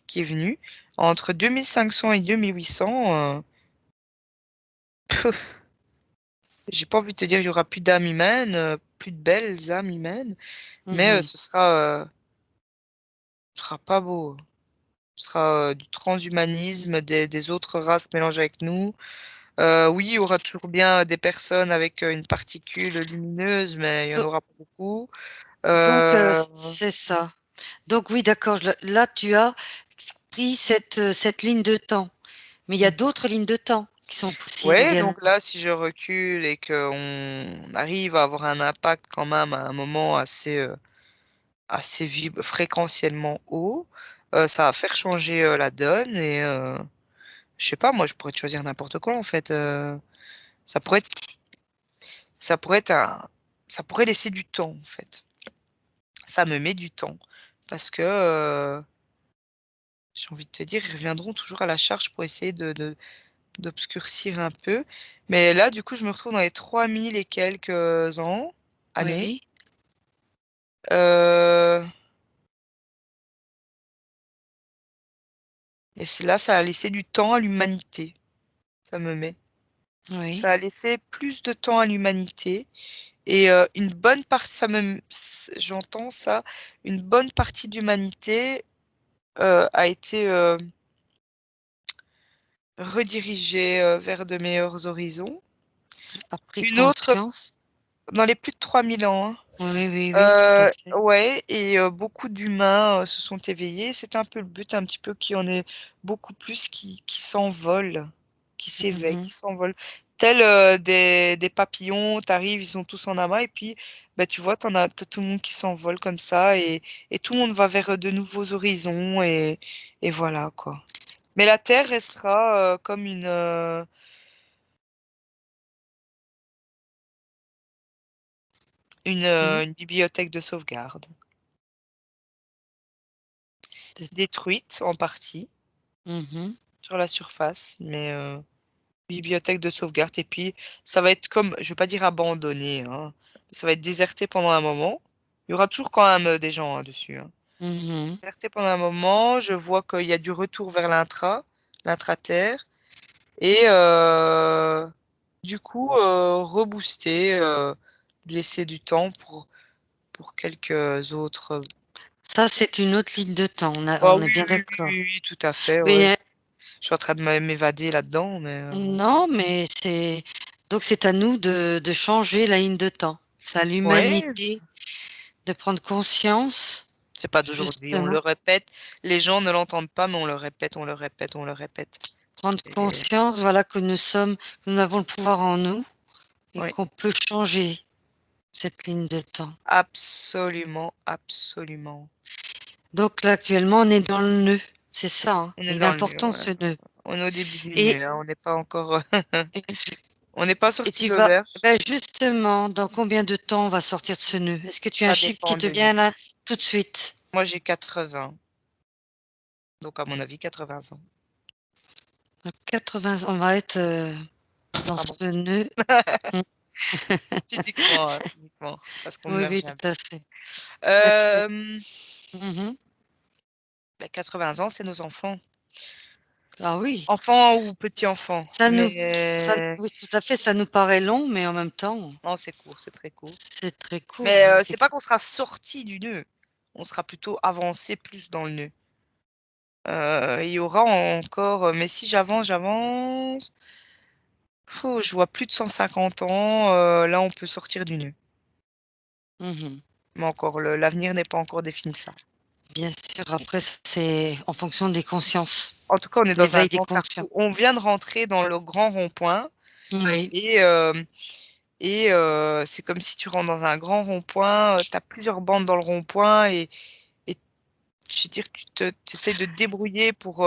B: qui est venu, entre 2500 et 2800, j'ai pas envie de te dire il y aura plus d'âmes humaines, plus de belles âmes humaines, mais
A: Mhm.
B: ce sera pas beau. Ce sera du transhumanisme, des autres races mélangées avec nous. Oui, il y aura toujours bien des personnes avec une particule lumineuse, mais il y en
A: Do-
B: aura pas beaucoup.
A: Donc,
B: Euh,
A: c'est ça. Donc, oui, d'accord. Là, tu as pris cette ligne de temps. Mais il y a d'autres lignes de temps qui sont possibles
B: ouais,
A: également.
B: donc là, si je recule et qu'on arrive à avoir un impact quand même à un moment assez fréquentiellement haut, ça va faire changer la donne et je sais pas, moi, je pourrais te choisir n'importe quoi en fait. Ça pourrait être, ça pourrait être ça pourrait laisser du temps en fait. Ça me met du temps parce que j'ai envie de te dire, ils reviendront toujours à la charge pour essayer d'obscurcir un peu. Mais là, du coup, je me retrouve dans les 3000 et quelques ans, années.
A: Oui,
B: Euh, et là, ça a laissé du temps à l'humanité. Ça me met.
A: oui.
B: Ça a laissé plus de temps à l'humanité. Et une bonne partie, j'entends ça, une bonne partie de l'humanité a été redirigée vers de meilleurs horizons.
A: A pris
B: Une autre,
A: conscience.
B: dans les plus de 3000 ans, hein.
A: Oui, oui, oui, tout à fait.
B: Ouais, et beaucoup d'humains se sont éveillés. C'est un peu le but, un petit peu qu'il y en ait beaucoup plus qui s'envolent, qui s'éveillent,
A: Mhm.
B: qui s'envolent. Tels des papillons, t'arrives, ils sont tous en amas, et puis bah, tu vois, t'as tout le monde qui s'envole comme ça, et tout le monde va vers de nouveaux horizons, et voilà, quoi. Mais la Terre restera comme
A: Mhm.
B: une bibliothèque de sauvegarde, détruite en partie
A: Mhm.
B: sur la surface, mais bibliothèque de sauvegarde. Et puis, ça va être comme, je vais pas dire abandonné, hein, ça va être déserté pendant un moment. Il y aura toujours quand même des gens hein, dessus. Hein.
A: Mhm.
B: Déserté pendant un moment, je vois qu'il y a du retour vers l'intra-terre. Et du coup, rebooster, laisser du temps pour quelques autres.
A: Ça, c'est une autre ligne de temps.
B: Ah
A: On est
B: oui,
A: bien
B: oui, oui,
A: d'accord.
B: oui, oui, tout à fait, ouais.
A: Mais
B: Je suis en train de m'évader là-dedans, mais
A: non, mais c'est donc c'est à nous de changer la ligne de temps. C'est à
B: ouais,
A: l'humanité de prendre conscience,
B: c'est pas d'aujourd'hui. On le
A: justement,
B: répète, les gens ne l'entendent pas, mais on le répète, on le répète, on le répète.
A: prendre
B: Et-
A: conscience, voilà, que nous avons le pouvoir en nous et
B: ouais,
A: qu'on peut changer cette ligne de temps.
B: absolument, absolument.
A: Donc là, actuellement, on est dans le nœud, c'est ça, hein.
B: On est
A: Il est
B: dans le nez,
A: important
B: ouais.
A: ce nœud.
B: On est au début du
A: Et,
B: nez, hein, on n'est pas encore. On n'est pas
A: Et
B: sorti
A: tu
B: de
A: vas,
B: l'auberge.
A: ben justement, dans combien de temps on va sortir de ce nœud? Est-ce que tu as un
B: Ça
A: chiffre qui
B: dépend
A: te
B: de nous.
A: vient là tout de suite?
B: Moi, j'ai 80. Donc, à mon avis, 80 ans.
A: Donc 80 ans, on va être dans
B: Ah bon?
A: ce nœud. Mm.
B: Physiquement, physiquement, parce qu'on ne
A: Oui,
B: meurt
A: oui, tout
B: jamais.
A: à fait. Quatre-
B: Euh,
A: Mhm.
B: 80 ans, c'est nos enfants.
A: Ah oui,
B: Enfants ou petits-enfants. Mais
A: oui, tout à fait, ça nous paraît long, mais en même temps,
B: non, c'est court, c'est très court.
A: c'est très court.
B: Mais
A: Hein,
B: c'est pas qu'on sera sorti du nœud. On sera plutôt avancé plus dans le nœud. Il y aura encore, mais si j'avance, je vois plus de 150 ans, là, on peut sortir du nœud.
A: Mhm.
B: Mais encore, l'avenir n'est pas encore définissant.
A: Bien sûr, après, c'est en fonction des consciences,
B: En tout cas, on est dans un
A: l'éveil des
B: grand
A: consciences.
B: carrefour. On vient de rentrer dans le grand rond-point
A: Oui,
B: et, c'est comme si tu rentres dans un grand rond-point, tu as plusieurs bandes dans le rond-point et je veux dire, tu essayes de te débrouiller
A: oh,
B: pour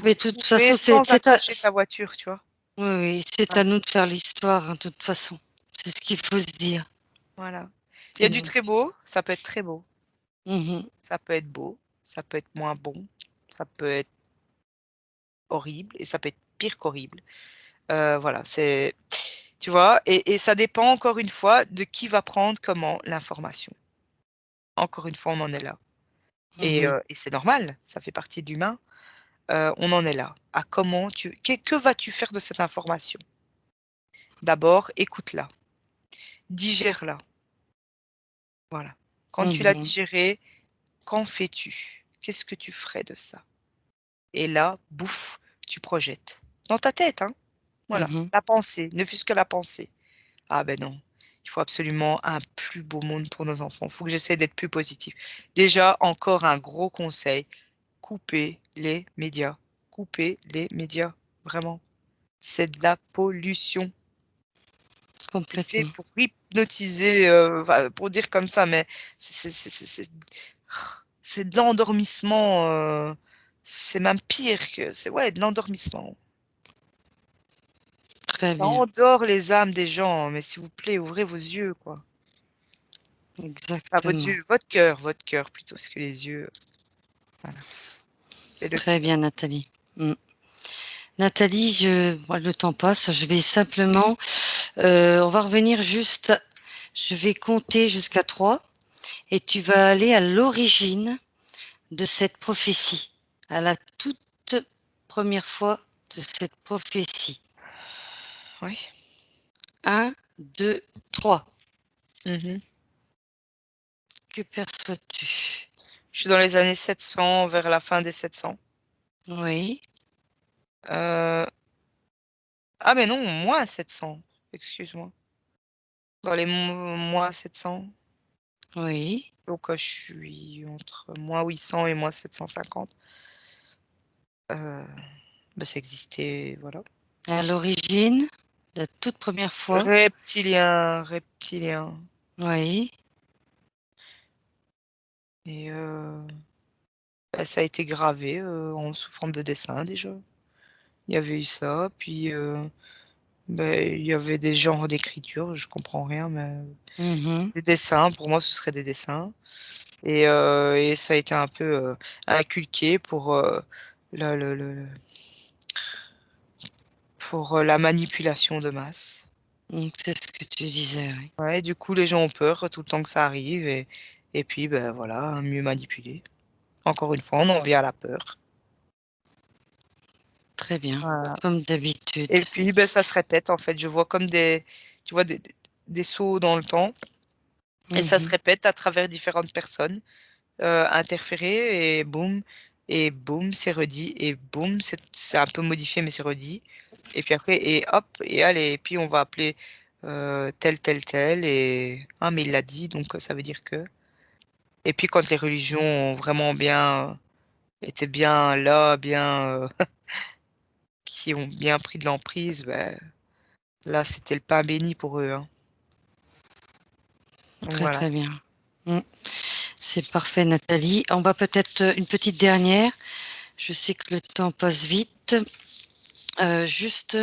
A: mais de toute
B: trouver
A: façon,
B: sans accrocher ta voiture, tu vois.
A: oui, oui, c'est
B: Voilà.
A: à nous de faire l'histoire, hein, de toute façon. C'est ce qu'il faut se dire.
B: Voilà. Il y
A: C'est
B: a du
A: nous.
B: très beau, ça peut être très beau,
A: Mhm.
B: ça peut être beau, ça peut être moins bon, ça peut être horrible et ça peut être pire qu'horrible. Voilà, tu vois, et ça dépend encore une fois de qui va prendre comment l'information. Encore une fois, on en est là.
A: Mhm.
B: Et c'est normal, ça fait partie de l'humain. On en est là. À comment que vas-tu faire de cette information? D'abord, écoute-la, digère-la. Voilà. Quand tu l'as
A: Mhm.
B: digérée, qu'en fais-tu? Qu'est-ce que tu ferais de ça? Et là, bouf, tu projettes. Dans ta tête, hein. Voilà.
A: Mhm.
B: La pensée, ne fût-ce que la pensée. Ah ben non, il faut absolument un plus beau monde pour nos enfants. Il faut que j'essaie d'être plus positif. Déjà, encore un gros conseil, coupez les médias. Coupez les médias, vraiment. C'est de la pollution. C'est fait
A: Complètement.
B: pour hypnotiser, enfin, pour dire comme ça, mais c'est de l'endormissement. C'est même pire que... C'est ouais, de l'endormissement.
A: Très
B: Ça
A: bien.
B: endort les âmes des gens, mais s'il vous plaît, ouvrez vos yeux, quoi. Enfin,
A: Exactement.
B: votre cœur plutôt, parce que les yeux, voilà. Et le
A: Très
B: cœur.
A: bien, Nathalie. Mm. Nathalie, moi, le temps passe. Je vais simplement, on va revenir juste. Je vais compter jusqu'à 3 et tu vas aller à l'origine de cette prophétie, à la toute première fois de cette prophétie.
B: Oui.
A: 1, 2, 3.
B: Mhm.
A: Que perçois-tu?
B: Je suis dans les années 700, vers la fin des 700.
A: Oui,
B: Euh, Ah, mais non, moins 700. Excuse-moi. Dans les moins 700.
A: oui.
B: Donc, je suis entre moins 800 et moins 750. Euh, Ça existait, voilà.
A: À l'origine, la toute première fois.
B: Reptilien, reptilien.
A: Oui.
B: Et ça a été gravé sous forme de dessin déjà. Il y avait eu ça, puis il y avait des genres d'écriture, je comprends rien, mais
A: Mhm.
B: des dessins, pour moi ce serait des dessins. Et ça a été un peu inculqué la, le- le- pour la manipulation de masse.
A: C'est ce que tu disais, oui.
B: Ouais, du coup, les gens ont peur tout le temps que ça arrive, et puis ben voilà, mieux manipuler. Encore une fois, on en vient à la peur.
A: Très bien,
B: Voilà.
A: comme d'habitude.
B: Et puis ben, ça se répète en fait. Je vois comme tu vois, des sauts dans le temps, et ça se
A: Mhm.
B: répète à travers différentes personnes. Interférer et boum, c'est redit, et boum, c'est un peu modifié, mais c'est redit. Et puis après, et hop, et allez, et puis on va appeler tel, tel, tel, et ah, mais il l'a dit, donc ça veut dire que. Et puis quand les religions ont vraiment bien étaient bien là, bien qui ont bien pris de l'emprise, ben, là c'était le pain béni pour eux, hein. Donc
A: Très
B: voilà.
A: très bien. Mm. C'est parfait, Nathalie. On va peut-être une petite dernière. Je sais que le temps passe vite. Juste,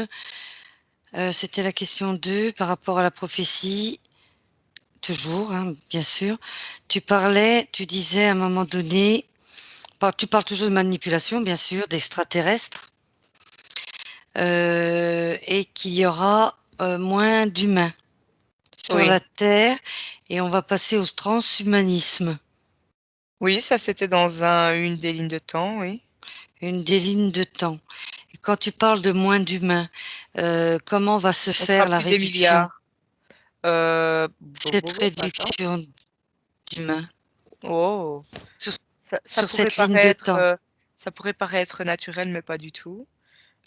A: C'était la question 2 par rapport à la prophétie. Toujours, hein, bien sûr. Tu disais à un moment donné, tu parles toujours de manipulation, bien sûr, d'extraterrestres, et qu'il y aura moins d'humains sur
B: Oui.
A: la Terre, et on va passer au transhumanisme.
B: Oui, ça c'était dans une des lignes de temps, oui.
A: Une des lignes de temps. Et quand tu parles de moins d'humains, comment va se
B: On sera
A: faire la
B: plus des
A: réduction,
B: milliards.
A: cette
B: Attends.
A: réduction d'humains
B: Oh,
A: sur,
B: ça
A: sur
B: pourrait
A: cette ligne de
B: paraître,
A: temps?
B: ça pourrait paraître naturel, mais pas du tout.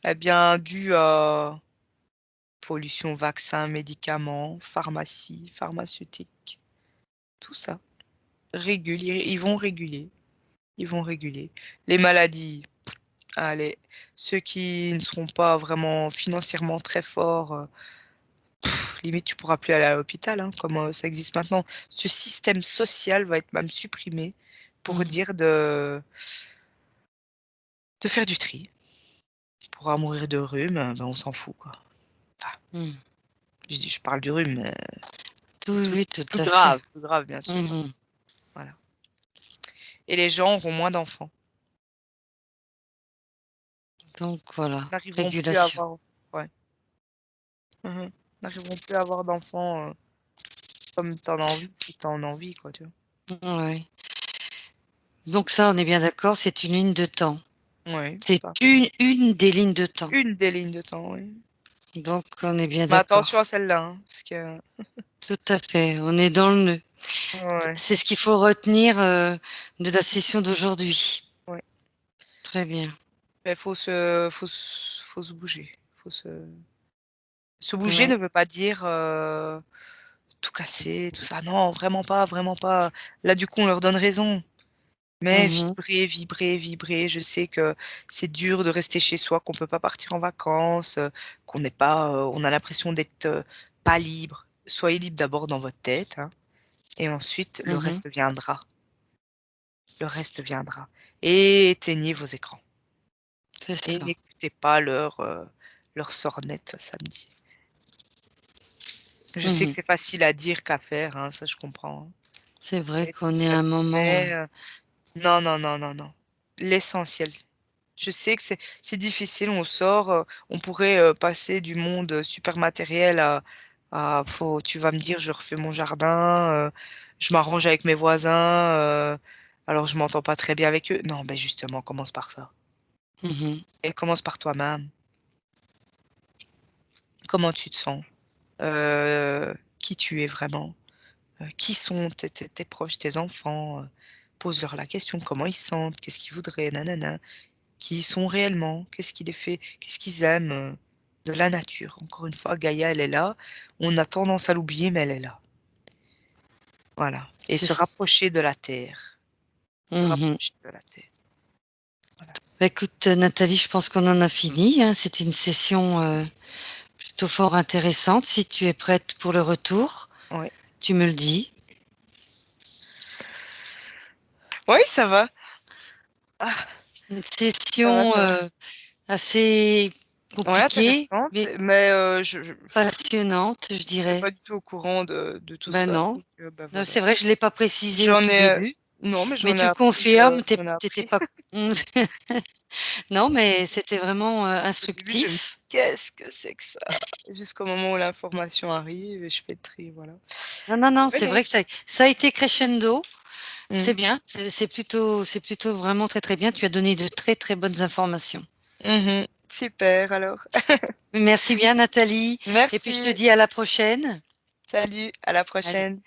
B: Eh bien, dû à pollution, vaccins, médicaments, pharmacie, pharmaceutique, tout ça. Ils vont réguler. Ils vont réguler. Les maladies, allez, ceux qui ne seront pas vraiment financièrement très forts, limite tu pourras plus aller à l'hôpital, hein, comme ça existe maintenant. Ce système social va être même supprimé pour
A: Mmh.
B: dire de faire du tri. Pourra mourir de rhume, ben on s'en fout, quoi. Enfin,
A: Mmh.
B: je parle du rhume,
A: Oui,
B: tout
A: oui, tout à fait.
B: plus grave, bien sûr.
A: Mmh.
B: Voilà. Et les gens auront moins d'enfants.
A: Donc voilà,
B: N'arriveront plus à
A: régulation.
B: avoir, ouais. Mmh. N'arriveront plus à avoir d'enfants, comme tu en as envie, si tu en as envie, quoi, tu vois?
A: Ouais. Donc ça, on est bien d'accord, c'est une ligne de temps.
B: Oui,
A: C'est
B: ça.
A: une des lignes de temps.
B: Une des lignes de temps, oui.
A: Donc on est bien
B: Mais attention
A: d'accord.
B: à celle-là, hein, parce que
A: Tout à fait, on est dans le nœud.
B: ouais,
A: C'est ce qu'il faut retenir de la session d'aujourd'hui.
B: ouais.
A: Très bien.
B: Mais faut se bouger. Faut se bouger
A: Ouais.
B: ne veut pas dire, tout casser, tout ça. Non, vraiment pas, vraiment pas. Là, du coup, on leur donne raison. Mais
A: Mhm,
B: vibrer, vibrer, vibrer. Je sais que c'est dur de rester chez soi, qu'on peut pas partir en vacances, qu'on n'est pas, on a l'impression d'être, pas libre. Soyez libre d'abord dans votre tête, hein, et ensuite le
A: mhm.
B: reste viendra. Le reste viendra. Et éteignez vos écrans
A: C'est
B: et
A: ça.
B: n'écoutez pas leur sornette samedi. Je sais que
A: Mhm.
B: c'est facile à dire qu'à faire, hein, ça je comprends, hein.
A: C'est vrai
B: Être
A: qu'on est à
B: seul,
A: un moment.
B: mais non, non, non, non, non. L'essentiel. Je sais que c'est difficile, on sort, on pourrait, passer du monde, super matériel à faut tu vas me dire: «Je refais mon jardin, je m'arrange avec mes voisins, alors je m'entends pas très bien avec eux». Non, beh, justement, commence par ça
A: Mhm,
B: et commence par toi-même. Comment tu te sens? Qui tu es vraiment? Qui sont tes proches, tes enfants? Pose-leur la question, comment ils se sentent? Qu'est-ce qu'ils voudraient? Nanana. Qui ils sont réellement? Qu'est-ce qui les fait qu'est-ce qu'ils aiment, de la nature? Encore une fois, Gaïa, elle est là. On a tendance à l'oublier, mais elle est là. Voilà et
A: c'est
B: se
A: ça.
B: rapprocher de la terre. Se
A: Mhm.
B: rapprocher de la terre. Voilà.
A: Bah, écoute, Nathalie, je pense qu'on en a fini, hein. C'était une session plutôt fort intéressante. Si tu es prête pour le retour,
B: Ouais.
A: tu me le dis.
B: Oui, ça va. Ah,
A: Une
B: ça va,
A: session
B: ça va.
A: assez
B: Ouais,
A: compliquée,
B: intéressante,
A: mais
B: mais je
A: passionnante, je
B: j'étais
A: dirais.
B: pas du tout au courant de tout
A: Ben
B: ça,
A: non.
B: donc bah,
A: Non,
B: voilà.
A: c'est vrai, je ne l'ai pas précisé au
B: J'en
A: tout
B: ai,
A: début,
B: non, mais
A: mais
B: j'en ai
A: tu
B: appris,
A: confirmes,
B: j'en ai
A: t'étais
B: appris.
A: pas. Non, mais c'était vraiment
B: Au début, je me dis:
A: instructif.
B: «Qu'est-ce que c'est que ça?» Jusqu'au moment où l'information arrive et je fais le tri, voilà.
A: Non, non, non,
B: Ouais,
A: c'est
B: non.
A: vrai que ça a été crescendo.
B: Mmh.
A: C'est bien, c'est plutôt vraiment très très bien. Tu as donné de très très bonnes informations.
B: Mmh. Super alors.
A: Merci bien, Nathalie. Et puis je te
B: Merci.
A: dis à la prochaine.
B: Salut, à la
A: Allez.
B: prochaine.